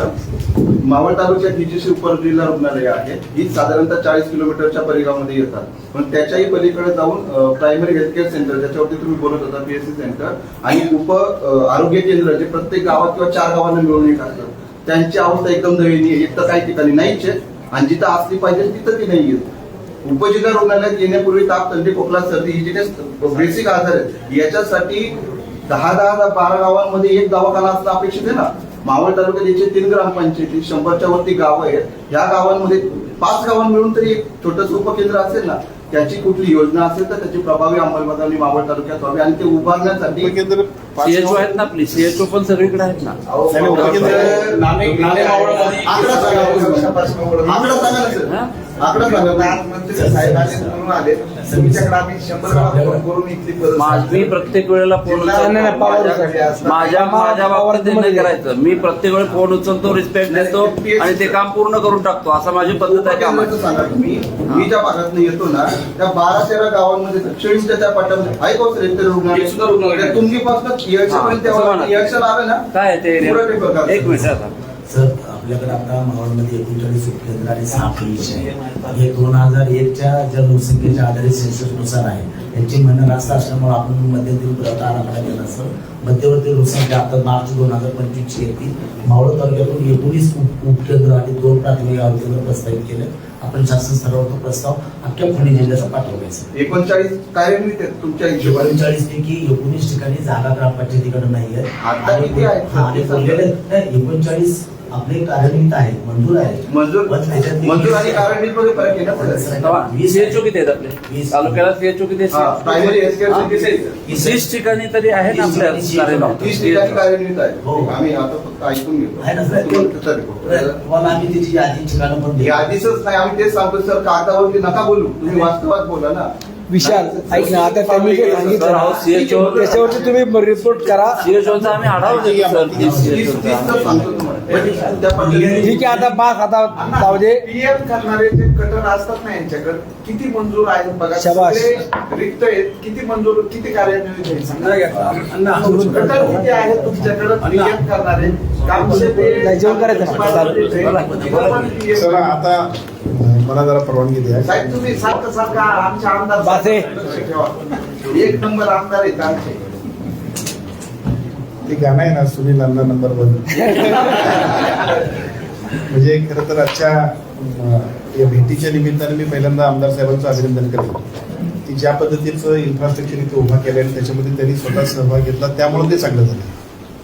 मावळ तालुक्यात ही जी उपजिल्हा रुग्णालय आहे ही साधारणतः 40 किलोमीटरच्या परिघामध्ये येतात, पण त्याच्याही पलीकडे जाऊन प्रायमरी हेल्थ केअर सेंटर, ज्याच्यावरती तुम्ही बोलत होता PSC सेंटर, आणि उप आरोग्य केंद्र जे प्रत्येक गावात किंवा 4 गावांना मिळून एक असतं, त्यांची अवस्था एकदम दयनीय आहे. एक तर काही ठिकाणी नाहीच आहे आणि जिथं असली पाहिजे तिथं ती नाहीये. उपजिल्हा रुग्णालयात येण्यापूर्वी ताप, थंडी, खोकला, सर्दी ही जे बेसिक आजार आहेत याच्यासाठी 10-12 गावांमध्ये एक दवाखाना असणं अपेक्षित आहे ना. मावळ तालुक्यात याचे 3 ग्रामपंचायती, 100च्या वरती गाव आहेत. या गावांमध्ये 5 गावां मिळून तरी एक छोटंसं उपकेंद्र असेल ना, त्याची कुठली योजना असेल तर त्याची प्रभावी अंमलबजावणी मावळ तालुक्यात व्हावी आणि ते उभारण्यासाठी उपकेंद्र CHO आहेत ना आपली, CHO पण सगळीकडे आहेत ना. आकडा सांगा. साहेब आले म्हणून आले, तुमच्याकडे आम्ही 100 वेळा फोन करून इथली परिस्थिती- मी प्रत्येक वेळेला फोन माझ्या बाबतीत नाही करायचं. मी प्रत्येक वेळेस फोन उचलतो, रिस्पेक्ट देतो आणि ते काम पूर्ण करून टाकतो. असं माझी पद्धत आहे कामाची. सांगा तुम्ही. मी ज्या भागात येतो ना त्या 12-13 गावांमध्ये शेळीच्या त्या पाट्यामध्ये आहे का रुग्णालय तुमच्यापासून यायचं आलं ना काय ते पुढं ते एक मिनिट आता सर, आपल्याकडे आता मावळमध्ये 39 उपकेंद्र आणि 6 PHC आहे. हे 2001च्या ज्या लोकसंख्येच्या आधारित सेन्ससनुसार आहे. यांची म्हणणं रास्त असल्यामुळे आपण मध्यंतरी पुरवठा आराखडा केला सर. मध्यवर्ती लोकसंख्या आता मार्च 2025 ची येते. मावळ तालुक्यातून 19 उपकेंद्र आणि 2 प्राथमिक आरोग्य केंद्र प्रस्तावित केले. आपण शासन स्तरावर तो प्रस्ताव अख्ख्या पुणे जिल्ह्याचा पाठवलाय. 39 कार्यान्वित आहेत तुमच्या हिशोबाने. 39 पैकी 19 ठिकाणी जागा ग्रामपंचायतीकडे नाहीये. आता किती आहेत? 39 आपले कार्यान्वित आहे, मंजूर आहे. मंजूर पण त्याच्यात मंजूर आणि कार्यान्वित मध्ये फरक आहे ना सर? सीएचओ किती आहेत आपले 20. तालुक्याला सीएचओ किती आहेत? प्रायमरी हेल्थ केअर सेंटर आहेत. 30 ठिकाणी तरी आहे ना आपल्या 30 ठिकाणी कार्यान्वित हो. आहे. आम्ही आता फक्त ऐकून घेतो आहे ना सर? त्याचा report. तुम्हाला आम्ही त्याची यादी ठिकाणं पण हे देऊ. आधीच नाही, आम्ही तेच सांगतो सर, कागदावरती नका बोलू, तुम्ही वास्तवात बोला ना. विशाल ऐक ना, आता त्यांनी जे सांगितलं ना, CHO त्याच्यावरती तुम्ही रिपोर्ट करा. सीएचओचा आम्ही आढावा देतो सर. तीस तर सांगतो तुम्हाला. त्या पद्धतीने ठीक आहे, आता बास, आता जाऊ दे. पीएम करणारे जे कटर असतात ना यांच्याकडे किती मंजूर आहेत बघा. शाबास. सगळे रिक्त आहेत, किती मंजूर, किती कार्यान्वित आहेत सांगा. कटर किती आहेत तुमच्याकडे पीएम करणारे नाही, जेवण करायचं ना. चालेल. सर आता मला जरा परवानगी द्या. साहेब तुम्ही सारखं सारखं आमचे आमदार बास आहे. ठेवा. एक नंबर आमदार आहेत आमचे. ते गाणं आहे ना, सुनील अण्णा नंबर 1. म्हणजे खरं तर आजच्या या भेटीच्या निमित्ताने मी पहिल्यांदा आमदार साहेबांचं अभिनंदन करतो की ज्या पद्धतीचं इन्फ्रास्ट्रक्चर इथे उभा केलं आणि त्याच्यामध्ये त्यांनी स्वतः सहभाग घेतला, त्यामुळे ते चांगलं झालं.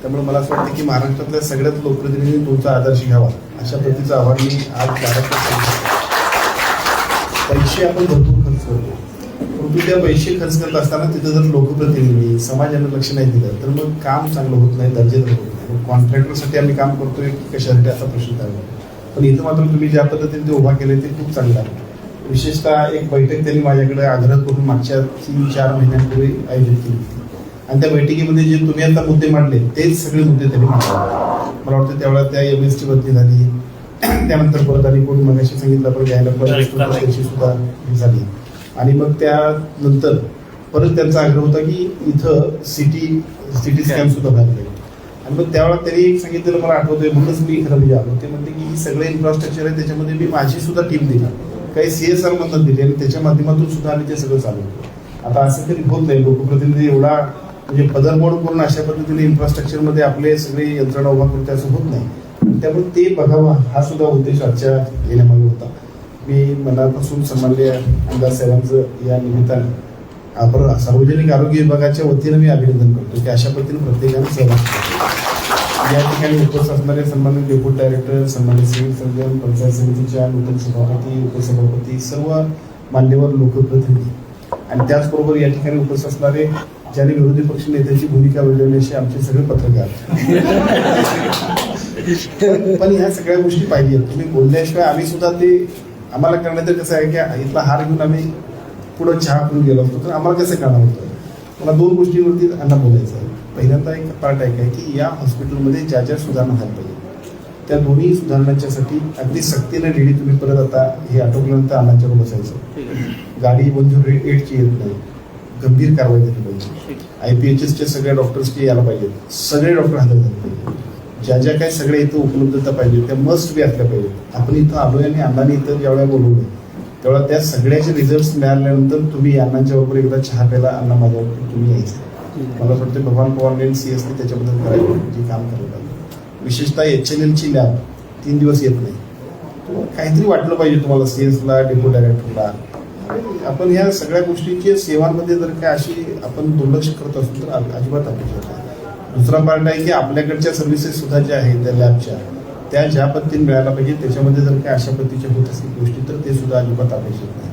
त्यामुळे मला असं वाटतं की महाराष्ट्रातल्या सगळ्याच लोकप्रतिनिधींनी तुमचा आदर्श घ्यावा, अशा पद्धतीचं आव्हान मी आज महाराष्ट्रात. पैसे आपण भरपूर खर्च करतो, परंतु त्या पैसे खर्च करत असताना तिथं जर लोकप्रतिनिधी समाजाने लक्ष नाही दिलं तर मग काम चांगलं होत नाही, दर्जेदार होत नाही. कॉन्ट्रॅक्टरसाठी आम्ही काम करतोय कशासाठी असा प्रश्न आहे. पण इथं मात्र तुम्ही ज्या पद्धतीने ते उभा केले ते खूप चांगलं आहे. विशेषतः एक बैठक त्यांनी माझ्याकडे आग्रह करून मागच्या 3-4 महिन्यांपूर्वी आयोजित केली होती आणि त्या बैठकीमध्ये जे तुम्ही आता मुद्दे मांडले तेच सगळे मुद्दे त्यांनी मांडले. मला वाटतं त्यावेळेला त्या MST बदली झाली, त्यानंतर परत आणि कोणी मगाशी सांगितलं आपण घ्यायला त्याची सुद्धा झाली आणि मग त्यानंतर परत त्यांचा आग्रह होता की इथं सिटी स्कॅन सुद्धा बांधले आणि मग त्यावेळेला त्यांनी एक सांगितलेलं मला आठवतोय, म्हणूनच मी खरं म्हणजे आलो. ते म्हणते की ही सगळे इन्फ्रास्ट्रक्चर आहे त्याच्यामध्ये मी माझी सुद्धा टीम दिली, काही CSR मधून दिली आणि त्याच्या माध्यमातून सुद्धा आम्ही ते सगळं चालवतो. आता असं तरी होत नाही, लोकप्रतिनिधी एवढा म्हणजे पदरमोड करून अशा पद्धतीने इन्फ्रास्ट्रक्चरमध्ये आपले सगळे यंत्रणा उभा करते असं होत नाही. त्यामुळे ते बघावं हा सुद्धा उद्देश आजच्या येण्यामागे होता. मी मनापासून सन्माननीय आमदार साहेबांचं या निमित्तानं आपण सार्वजनिक आरोग्य विभागाच्या वतीनं मी अभिनंदन करतो की अशा पद्धतीने प्रत्येकाने सहभाग केला. या ठिकाणी उपस्थित असणारे सन्मानित डेप्युटी डायरेक्टर, सन्मानित सिव्हिल सर्जन, पंचायत समितीच्या नूतन सभापती, उपसभापती, सर्व मान्यवर लोकप्रतिनिधी आणि त्याचबरोबर या ठिकाणी उपस्थित असणारे ज्यांनी विरोधी पक्ष नेत्याची भूमिका बजावली असे आमचे सगळे पत्रकार. पण ह्या सगळ्या गोष्टी पाहिजे, तुम्ही बोलल्याशिवाय आम्ही सुद्धा ते आम्हाला करण्याचं कसं आहे की इथला हार घेऊन आम्ही पुढं चहा पिऊन गेलो असतो तर आम्हाला कसं करणार होतं. मला 2 गोष्टींवरती त्यांना बोलायचं आहे. पहिल्यांदा एक पार्ट आहे की या हॉस्पिटलमध्ये ज्या ज्या सुधारणा झाल्या पाहिजे त्या दोन्ही सुधारणांच्यासाठी अगदी सक्तीने रेडी तुम्ही परत आता हे आटोपल्यानंतर अन्नाच्या बसायचं. गाडी 108ची येत नाही, गंभीर कारवाई झाली पाहिजे. IPHSच्या सगळ्या डॉक्टर्सचे यायला पाहिजेत, सगळे डॉक्टर हजर झाले पाहिजे. ज्या ज्या काही सगळ्या इथं उपलब्धता पाहिजे त्या मस्ट बी असल्या पाहिजे. आपण इथं आलोय आणि अण्णांनी इथं ज्यावेळेला बोलवलंय त्यावेळेला त्या सगळ्याचे रिझल्ट मिळाल्यानंतर तुम्ही अण्णांच्या बरोबर एकदा चहा प्यायला अण्णा माझ्यावर तुम्ही यायचं. मला वाटतं भगवान पवार सीएसने त्याच्याबद्दल करायला जे काम करायला पाहिजे. विशेषतः HNLची लॅब 3 दिवस येत नाही, काहीतरी वाटलं पाहिजे तुम्हाला CS ला, डेप्युटी डायरेक्टरला. आपण या सगळ्या गोष्टीच्या सेवांमध्ये जर काय अशी आपण दुर्लक्ष करत असतो तर अजिबात अपेक्षा नाही. दुसरा पार्ट आहे की आपल्याकडच्या सर्व्हिसेस सुद्धा ज्या आहेत त्या लॅबच्या त्या ज्या पद्धतीने मिळायला पाहिजे त्याच्यामध्ये जर काय अशा पद्धतीच्या होत असतील गोष्टी तर ते सुद्धा अजिबात अपेक्षित नाही.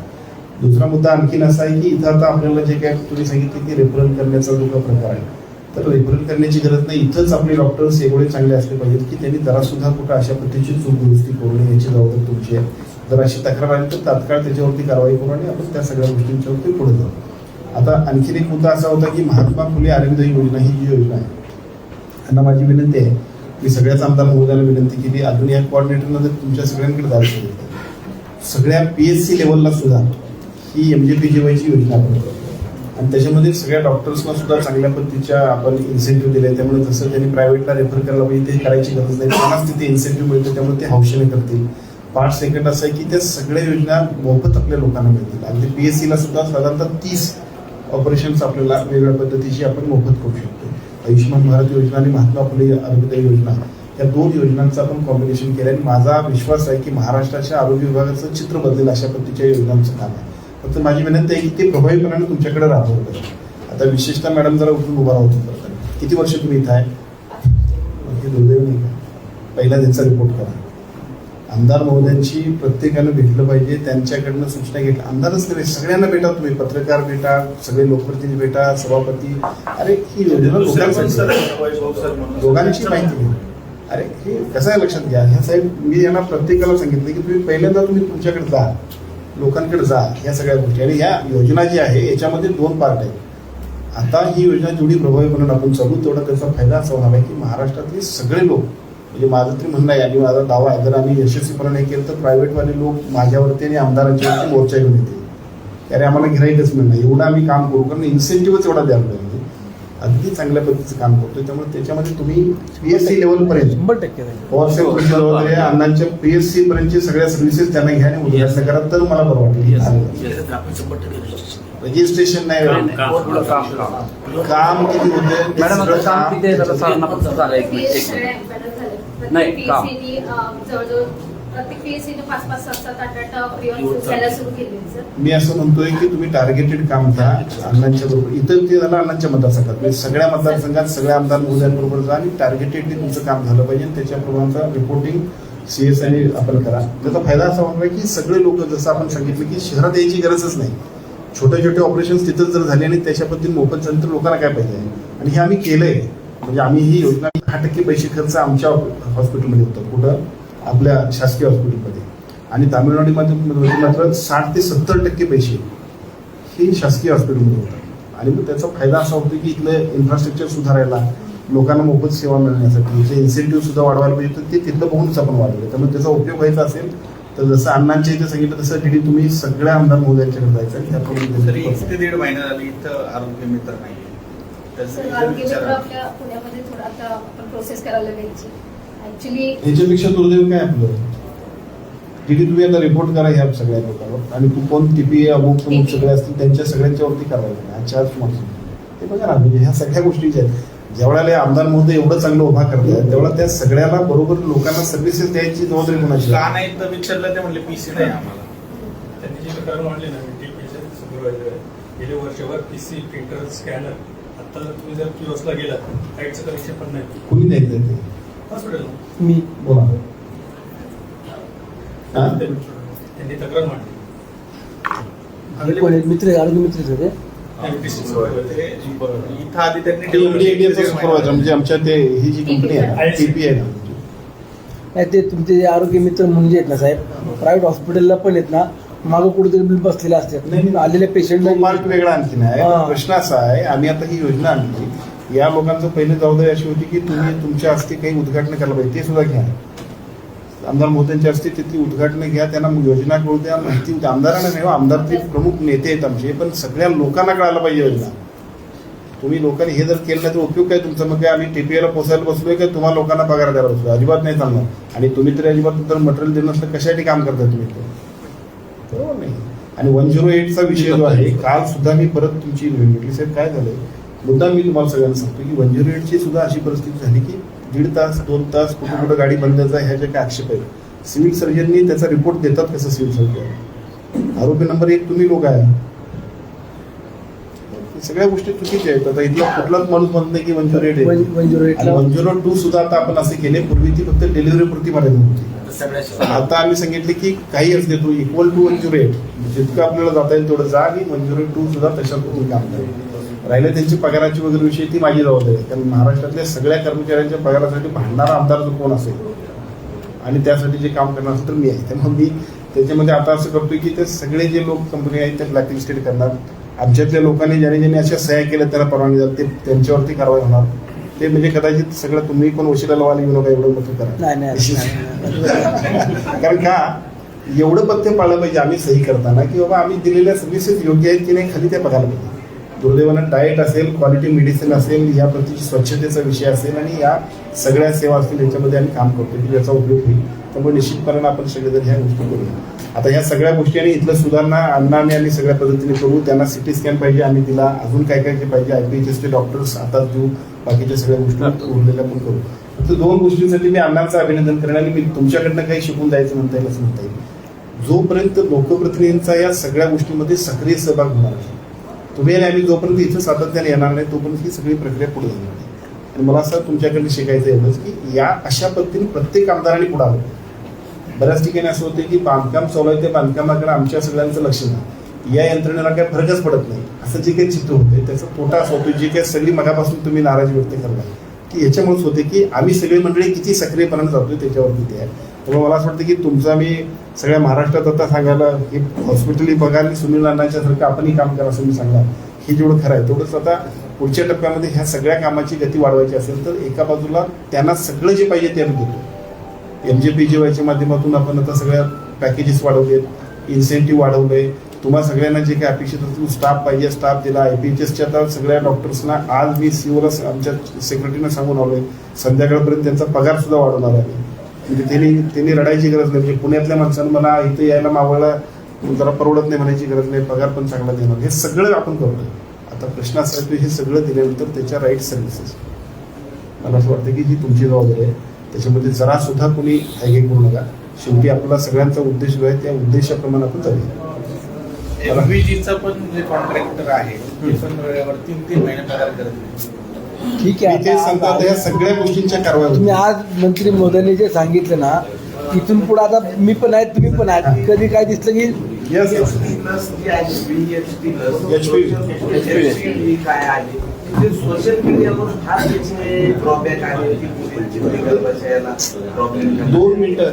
दुसरा मुद्दा आणखीन असा आहे की इथं आता आपल्याला जे काय तुम्ही सांगितले की रेफरल करण्याचा जो काही प्रकार आहे तर रेफरल करण्याची गरज नाही. इथंच आपले डॉक्टर्स एवढे चांगले असले पाहिजेत की त्यांनी जरा सुद्धा कुठं अशा पद्धतीची चूक दुरुस्ती करू नये याची जबाबदारी तुमची आहे. जर अशी तक्रार आली तर तात्काळ त्याच्यावरती कारवाई करू आणि आपण त्या सगळ्या गोष्टींच्यावरती पुढे जाऊ. आता आणखीन एक मुद्दा असा होता की महात्मा फुले आरोग्य योजना ही जी योजना आहे त्यांना माझी विनंती आहे, मी सगळ्याच आमदार महोदयांना विनंती केली, अजून या कोऑर्डिनेटरला जर तुमच्या सगळ्यांकडे जायला पाहिजे सगळ्या PSC लेवलला सुद्धा ही MJPJYची योजना आपण करतो आणि त्याच्यामध्ये सगळ्या डॉक्टर्सना सुद्धा चांगल्या पद्धतीच्या आपण इन्सेंटिव्ह दिले. त्यामुळे जसं त्यांनी प्रायव्हेटला रेफर करायला पाहिजे ते करायची गरज नाही, त्यांनाच तिथे इन्सेंटिव्ह मिळते त्यामुळे ते हौशेने करतील. पार्ट सेकंड असं आहे की त्या सगळ्या योजना मोफत आपल्या लोकांना मिळतील. अगदी PSCला सुद्धा साधारणतः 30 ऑपरेशन्स आपल्याला वेगवेगळ्या पद्धतीची आपण मोफत करू शकतो. आयुष्यमान भारत योजना आणि महात्मा फुले आरोग्य योजना या 2 योजनांचं आपण कॉम्बिनेशन केलं आणि माझा विश्वास आहे की महाराष्ट्राच्या आरोग्य विभागाचं चित्र बदलेल अशा पद्धतीच्या योजनांचं काम आहे. फक्त माझी विनंती आहे की ते प्रभावीपणाने तुमच्याकडे राबवलं पाहिजे. आता विशेषतः मॅडम जरा उठून उभा राहतो. किती वर्ष तुम्ही इथं आहे? दुर्दैव नाही का? पहिला त्याचा रिपोर्ट करा. आमदार महोदयांची प्रत्येकानं भेटलं पाहिजे, त्यांच्याकडनं सूचना घेतल्या. आमदारच नाही, सगळ्यांना भेटा, तुम्ही पत्रकार भेटा, सगळे लोकप्रतिनिधी भेटा, सभापती. अरे ही योजना दोघांची माहिती घ्या. अरे हे कसं आहे लक्षात घ्या. ह्या साहेब मी यांना प्रत्येकाला सांगितलं की तुम्ही पहिल्यांदा तुम्ही तुमच्याकडे जा, लोकांकडे जा, ह्या सगळ्या गोष्टी. आणि ह्या योजना जी आहे याच्यामध्ये 2 पार्ट आहेत. आता ही योजना जेवढी प्रभावीपणे आपण चालू तेवढा त्याचा फायदा असा होणार आहे की महाराष्ट्रातले सगळे लोक, म्हणजे माझं तरी म्हणणं आहे आणि माझा दावा आहे, जर आम्ही यशस्वीपणे नाही केलं तर प्रायव्हेटवाले लोक माझ्यावरती आणि आमदारांच्यावरती मोर्चा घेऊन येते. अरे आम्हाला गिराईकच मिळणार, एवढं आम्ही काम करू, कारण इन्सेंटिव्हच एवढा द्यायला पाहिजे. अगदी चांगल्या पद्धतीचं काम करतोय. त्यामुळे त्याच्यामध्ये तुम्ही PSC लेवलपर्यंत 100% वगैरे अण्णांच्या PSC पर्यंतचे सगळ्या सर्व्हिसेस त्यांना घ्या आणि उद्घाटन करा, तर मला बरं वाटेल. रजिस्ट्रेशन नाही, काम किती होते मॅडम आता काम किती आहे जरा सांगा फक्त सांगा. एक मिनिट. नाही, काम. जवळजवळ प्रत्येक पीएससीने 5-5, 7-7, 8-8 पिरियड द्यायला सुरू केले सर. मी असं म्हणतोय की तुम्ही टार्गेटेड काम घ्या अण्णांच्या बरोबर. इतर ते झालं अण्णांच्या मतदारसंघात, म्हणजे सगळ्या मतदारसंघात सगळ्या आमदार महोदयांबरोबर जा आणि टार्गेटेडली तुमचं काम झालं पाहिजे. त्याच्याप्रमाणेचा रिपोर्टिंग CS आपण करा. त्याचा फायदा असा होणार की सगळे लोक, जसं आपण सांगितलं की शहरात यायची गरजच नाही, छोटे छोटे ऑपरेशन तिथंच जर झाले आणि त्याच्या पद्धतीने मोफत झाले तर लोकांना काय पाहिजे. आणि हे आम्ही केलंय, म्हणजे आम्ही ही योजना 10% पैसे खर्च आमच्या हॉस्पिटलमध्ये होतो, कुठं आपल्या शासकीय हॉस्पिटलमध्ये. आणि तामिळनाडूमध्ये मात्र 60 ते 70% पैसे हे शासकीय हॉस्पिटलमध्ये होतात. आणि मग त्याचा फायदा असा होतो की इथलं इन्फ्रास्ट्रक्चर सुधारायला, लोकांना मोफत सेवा मिळण्यासाठी, इथले इन्सेंटिव्ह सुद्धा वाढवायला पाहिजे, तर ते तिथलं बघूनच आपण वाढवलं. त्यामुळे त्याचा उपयोग व्हायचा असेल तर जसं अण्णांच्या इथे सांगितलं तसं तिथे तुम्ही सगळ्या आमदार महोदयांच्याकडे जायचं आणि तरी 1 ते 1.5 महिना झाली इथं आरोग्य मित्र नाही. सर आरोग्य मित्र आपल्या पुण्यामध्ये थोडं आता आपण प्रोसेस करायला घ्यायची ऍक्च्युली. याच्यापेक्षा दुर्दैव काय आपलं, तिथे तुम्ही आता रिपोर्ट करा ह्या सगळ्या लोकांवर, आणि तू कोण TPA अमुक सगळे असतील त्यांच्या सगळ्यांच्यावरती कारवाई करा. ते बघा ना, म्हणजे ह्या सगळ्या गोष्टी ज्या आहेत, जेवढ्याला आमदार महोदय एवढं चांगलं उभा करतात तेवढा त्या सगळ्याला बरोबर लोकांना सर्व्हिसेस द्यायची जबाबदारी कोणाची. का नाही तर विचारलं ते म्हणले PC नाही आम्हाला. त्यांनी जे प्रकार मांडले ना, TPA सुपरवायझर आहे, गेले वर्षभर PC प्रिंटर स्कॅनर. आता तुम्ही जर किओस्कला गेला लाईटचं कनेक्शन पण नाही. कुणी द्यायचं ते हॉस्पिटल मी बोला. त्यांनी तक्रार मांडली. कोण मित्र, आरोग्य मित्रच होते. इथं आधी त्यांनी सुपरवायझर म्हणजे आमच्या ते ही जी कंपनी आहे TPA आहे ना, नाही ते तुमचे जे आरोग्य मित्र म्हणजे आहेत ना साहेब, प्रायव्हेट हॉस्पिटलला पण आहेत ना, मागं कुठेतरी बिल बसलेले असतात. आलेल्या पेशंटला मार्क वेगळा आणखीन आहे. प्रश्न असा आहे, आम्ही आता ही योजना आणली, या लोकांचं पहिली जबाबदारी अशी होती की तुम्ही तुमच्या हस्ते काही उद्घाटन करायला पाहिजे, ते सुद्धा घ्या. आमदार महोदयांच्या हस्ते तिथली उद्घाटन घ्या, त्यांना योजना कळू द्या, माहिती द्या. आमदारांना नाही, आमदार ते प्रमुख नेते आहेत आमचे, पण सगळ्या लोकांना कळायला पाहिजे योजना. तुम्ही लोकांनी हे जर केलं नाही तर उपयोग काय तुमचा. मग काय आम्ही TPAला पोचायला बसलोय का तुम्हाला लोकांना पगार द्यायला बसलो, अजिबात नाही चालणार. आणि तुम्ही तरी अजिबात तर मटेरियल देणं नसलं कशासाठी काम करता तुम्ही, बरोबर नाही. आणि 108चा विषय जो आहे, काल सुद्धा मी परत तुमची भेटली साहेब, काय झालंय मुद्दा मी तुम्हाला सगळ्यांना सांगतो की 108ची सुद्धा अशी परिस्थिती झाली की 1.5 तास 2 तास कुठं कुठं गाडी बंदचा ह्याच्या काय आक्षेप आहे. सिव्हिल सर्जननी त्याचा रिपोर्ट देतात कसं सिव्हिल सर्जन. आरोपी नंबर 1 तुम्ही लोक आहे. सगळ्या गोष्टी चुकीच्या आहेत. आता इथला कुठलाच माणूस म्हणत नाही की 108 आहे. 102 सुद्धा आता आपण असे केले. पूर्वी ती फक्त डिलिव्हरी पुरती मर्यादित होती. आता आम्ही सांगितले की काही असते तो इक्वल टू 108, जितकं आपल्याला जाता येईल तेवढं जा, आणि 102 सुद्धा तशा तुम्ही काम करा. राहिलं त्यांची पगाराची वगैरे विषय, ती माझी जबाबदारी आहे. कारण महाराष्ट्रातल्या सगळ्या कर्मचाऱ्यांच्या पगारासाठी भांडणारा आमदार जो कोण असेल आणि त्यासाठी जे काम करणार असेल तर मी आहे. त्यामुळे मी त्याच्यामध्ये आता असं करतोय की ते सगळे जे लोक कंपनी आहेत ते ब्लॅकलिस्टेड करणार. आमच्यातल्या लोकांनी ज्याने अशा सह्या केल्या त्याला परवानगी जात, ते त्यांच्यावरती कारवाई होणार. ते म्हणजे कदाचित सगळं तुम्ही पण वशिला लावायला येऊ नका एवढं मत करा. कारण का एवढं पथ्य पाळलं पाहिजे आम्ही सही करताना की बाबा आम्ही दिलेल्या सर्व्हिसेस योग्य आहेत की नाही खाली त्या बघायला पाहिजे. दुर्दैवानं डाएट असेल, क्वालिटी मेडिसिन असेल, या प्रतीची स्वच्छतेचा विषय असेल आणि या सगळ्या सेवा असतील याच्यामध्ये आम्ही काम करतो की ज्याचा उपयोग होईल. त्यामुळे निश्चितपणे आपण सगळेजण ह्या गोष्टी करूया. आता ह्या सगळ्या गोष्टी आणि इथलं सुधारणा अण्णाने आम्ही सगळ्या पद्धतीने करू. त्यांना CT स्कॅन पाहिजे आम्ही दिला, अजून काय काय पाहिजे IPHSचे डॉक्टर्स आता देऊ, बाकीच्या सगळ्या गोष्टी उरलेल्या पण करू. फक्त 2 गोष्टींसाठी मी अण्णांचं अभिनंदन करेन आणि मी तुमच्याकडनं काही शिकून द्यायचं म्हणता येईल असं म्हणता येईल. जोपर्यंत लोकप्रतिनिधींचा या सगळ्या गोष्टींमध्ये सक्रिय सहभाग होणार आहे, तुम्ही आणि आम्ही जोपर्यंत इथं सातत्याने येणार नाही तोपर्यंत ही सगळी प्रक्रिया पुढे जाणार नाही. आणि मला असं तुमच्याकडे शिकायचं एवढंच की या अशा पद्धतीने प्रत्येक आमदारांनी पुढे आलं. बऱ्याच ठिकाणी असं होतं की बांधकाम चालू आहे, त्या बांधकामाकडे आमच्या सगळ्यांचं लक्ष नाही, या यंत्रणेला काही फरकच पडत नाही, असं जे काही चित्र होते त्याचा तोटा असं होतो. जे काही सगळी मगापासून तुम्ही नाराजी व्यक्त करता की याच्यामुळेच होते की आम्ही सगळी मंडळी किती सक्रियपणे जातोय त्याच्यावरती ते आहे. त्यामुळे मला असं वाटतं की तुमचं मी सगळ्या महाराष्ट्रात आता सांगायला की हॉस्पिटली बघायला सुनील अण्णांच्या सारखं आपणही काम करा असं मी सांगणार, हे जेवढं खरं आहे तेवढंच आता पुढच्या टप्प्यामध्ये ह्या सगळ्या कामाची गती वाढवायची असेल तर एका बाजूला त्यांना सगळं जे पाहिजे ते आम्ही देतो. MJPGYच्या माध्यमातून आपण आता सगळ्या पॅकेजेस वाढवलेत, इन्सेंटिव्ह वाढवले, तुम्हाला सगळ्यांना जे काही अपेक्षित असतील स्टाफ पाहिजे स्टाफ दिला. IPHSच्या आता सगळ्या डॉक्टर्सना आज मी COला आमच्या सेक्रेटरीना सांगून आलोय संध्याकाळपर्यंत त्यांचा पगार सुद्धा वाढवणार आहे. म्हणजे त्यांनी रडायची गरज नाही. म्हणजे पुण्यातल्या माणसानं मला इथं यायला मावळला जरा परवडत नाही म्हणायची गरज नाही, पगार पण चांगला देणार. हे सगळं आपण करतोय. आता प्रश्न असा आहे की हे सगळं दिल्यानंतर त्याच्या राईट सर्व्हिसेस मला असं वाटतं की ही तुमची जबाबदारी आहे. त्याच्यामध्ये जरा सुद्धा कोणी हायगे करू नका. शेवटी आपला सगळ्यांचा उद्देश जो आहे त्या उद्देशाप्रमाणे आपण चालू. MVGचा पण जे कॉन्ट्रॅक्टर आहे ते पण वेळेवर 3 महिने पगार करत नाही. ठीक मी तेच सांगतो आहे. आता या सगळ्या गोष्टींच्या कारवाई तुम्ही आज मंत्री महोदयांनी जे सांगितलं ना, इथून पुढे आता मी पण आहे तुम्ही पण आहे, कधी काय दिसलं की Yes, yes. HP काय आहे ते सोशल मीडियावर फार त्याचे ड्रॉबॅक आहे की मुलींची गर्भाशयाला प्रॉब्लेम. 2 मिनिटं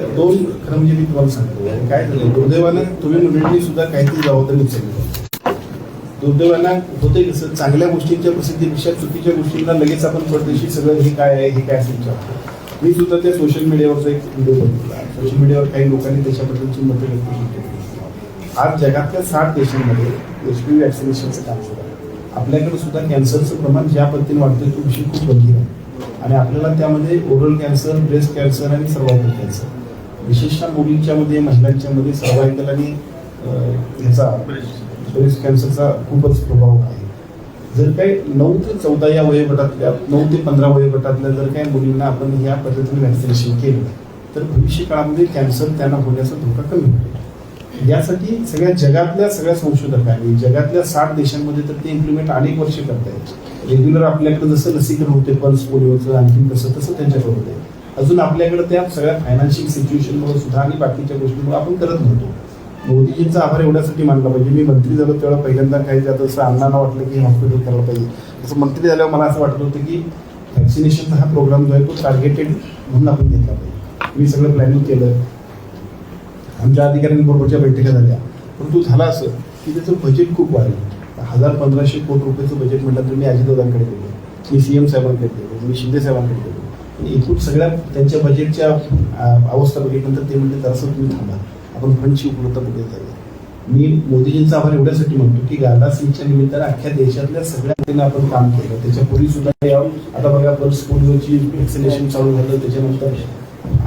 खरं म्हणजे मी तुम्हाला सांगतो काय झालं. दुर्दैवानं तुम्ही मंडळी सुद्धा काहीतरी जबाबदारी उचलली. दुर्दैवानं होते कसं चांगल्या गोष्टींच्या प्रसिद्धीपेक्षा चुकीच्या गोष्टींना लगेच आपण परदेशी सगळं हे काय आहे हे काय असेल विचारतो. मी सुद्धा त्या सोशल मीडियावरचा एक व्हिडिओ बघितला. सोशल मीडियावर काही लोकांनी त्याच्याबद्दलची मतं व्यक्त केली. आज जगातल्या 60 देशांमध्ये HPV वॅक्सिनेशनचं काम सुरू आहे. आपल्याकडे सुद्धा कॅन्सरचं प्रमाण ज्या पद्धतीने वाढतंय तो विषय खूप गंभीर आहे. आणि आपल्याला त्यामध्ये ओरल कॅन्सर, ब्रेस्ट कॅन्सर आणि सर्वायकल कॅन्सर, विशेषतः मुलींच्या मध्ये महिलांच्या मध्ये सर्वायकल आणि ह्याचा ब्रेस्ट कॅन्सरचा खूपच प्रभाव आहे. जर काही 9 ते 14 या वयोगटातल्या 9 ते 15 वयोगटातल्या जर काही मुलींना आपण ह्या पद्धतीने वॅक्सिनेशन केलं तर भविष्य काळामध्ये कॅन्सर त्यांना होण्याचा धोका कमी होतो. यासाठी सगळ्या जगातल्या सगळ्या संशोधकांनी जगातल्या 60 देशांमध्ये तर ते इम्प्लिमेंट अनेक वर्ष करतायत. रेग्युलर आपल्याकडे जसं लसीकरण होते पल्स पोलिओचं आणखी तसं त्यांच्याकडे होते. अजून आपल्याकडे त्या सगळ्या फायनान्शियल सिच्युएशनमुळे सुद्धा आणि बाकीच्या गोष्टींमुळे आपण करत नव्हतो. मोदीजींचा आभार एवढ्यासाठी मानला पाहिजे. मी मंत्री झालो तेव्हा पहिल्यांदा काही जात असं अण्णांना वाटलं की हॉस्पिटल करायला पाहिजे. तसं मंत्री झाल्यावर मला असं वाटत होतं की व्हॅक्सिनेशनचा हा प्रोग्राम जो आहे तो टार्गेटेड म्हणून आपण घेतला पाहिजे. मी सगळं प्लॅनिंग केलं. आमच्या अधिकाऱ्यांबरोबरच्या बैठका झाल्या. परंतु झालं असं की त्याचं बजेट खूप वाढलं. 1000-1500 कोटी रुपयाचं बजेट म्हटलं तर मी अजितदादांकडे गेलो, मी CM साहेबांकडे गेलो, मी शिंदे साहेबांकडे गेलो. आणि एकूण सगळ्या त्यांच्या बजेटच्या अवस्था बघितल्यानंतर ते म्हणते तसं तुम्ही थांबा, आपण फंडची उपलब्धता बघत जाऊया. मी मोदीजींचा आभार एवढ्यासाठी म्हणतो की गार्डा सिंगच्या निमित्तानं अख्ख्या देशातल्या सगळ्या आपण काम केलं. त्याच्यापूर्वी सुद्धा यावं आता बघा पल्स पोलिओची व्हॅक्सिनेशन चालू झालं. त्याच्यानंतर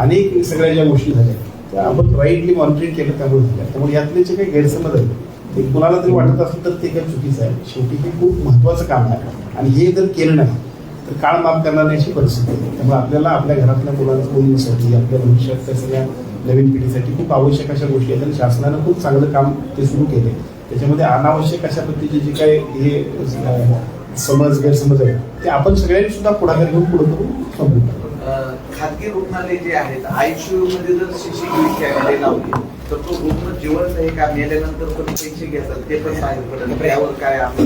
अनेक सगळ्या ज्या गोष्टी झाल्या त्या आपण राईटली मॉनिटरिंग केलं त्यामुळे झाल्या. त्यामुळे यातले जे काही गैरसमज आहेत ते कुणाला तरी वाटत असेल तर ते काही चुकीचं आहे. शेवटी हे खूप महत्त्वाचं काम आहे आणि हे जर केलं नाही तर काळ माफ करणार नाही अशी परिस्थिती आहे. त्यामुळे आपल्याला आपल्या घरातल्या मुलींसाठी आपल्या भविष्यातल्या सगळ्या नवीन पिढीसाठी खूप आवश्यक अशा गोष्टी आहेत आणि शासनानं खूप चांगलं काम ते सुरू केले. त्याच्यामध्ये अनावश्यक अशा पद्धतीचे जे काही हे गैरसमज आहेत ते आपण सगळ्यांनी सुद्धा पुढाकार घेऊन पुढे करून संपू. खाजगी रुग्णालय जे आहेत ICU मध्ये जर CCTV कॅमेरे लावले तर तो रुग्ण जिवंत आहे का मेल्यानंतर पण पैसे घेतात ते पण बाहेर पडत. त्यावर काय आपण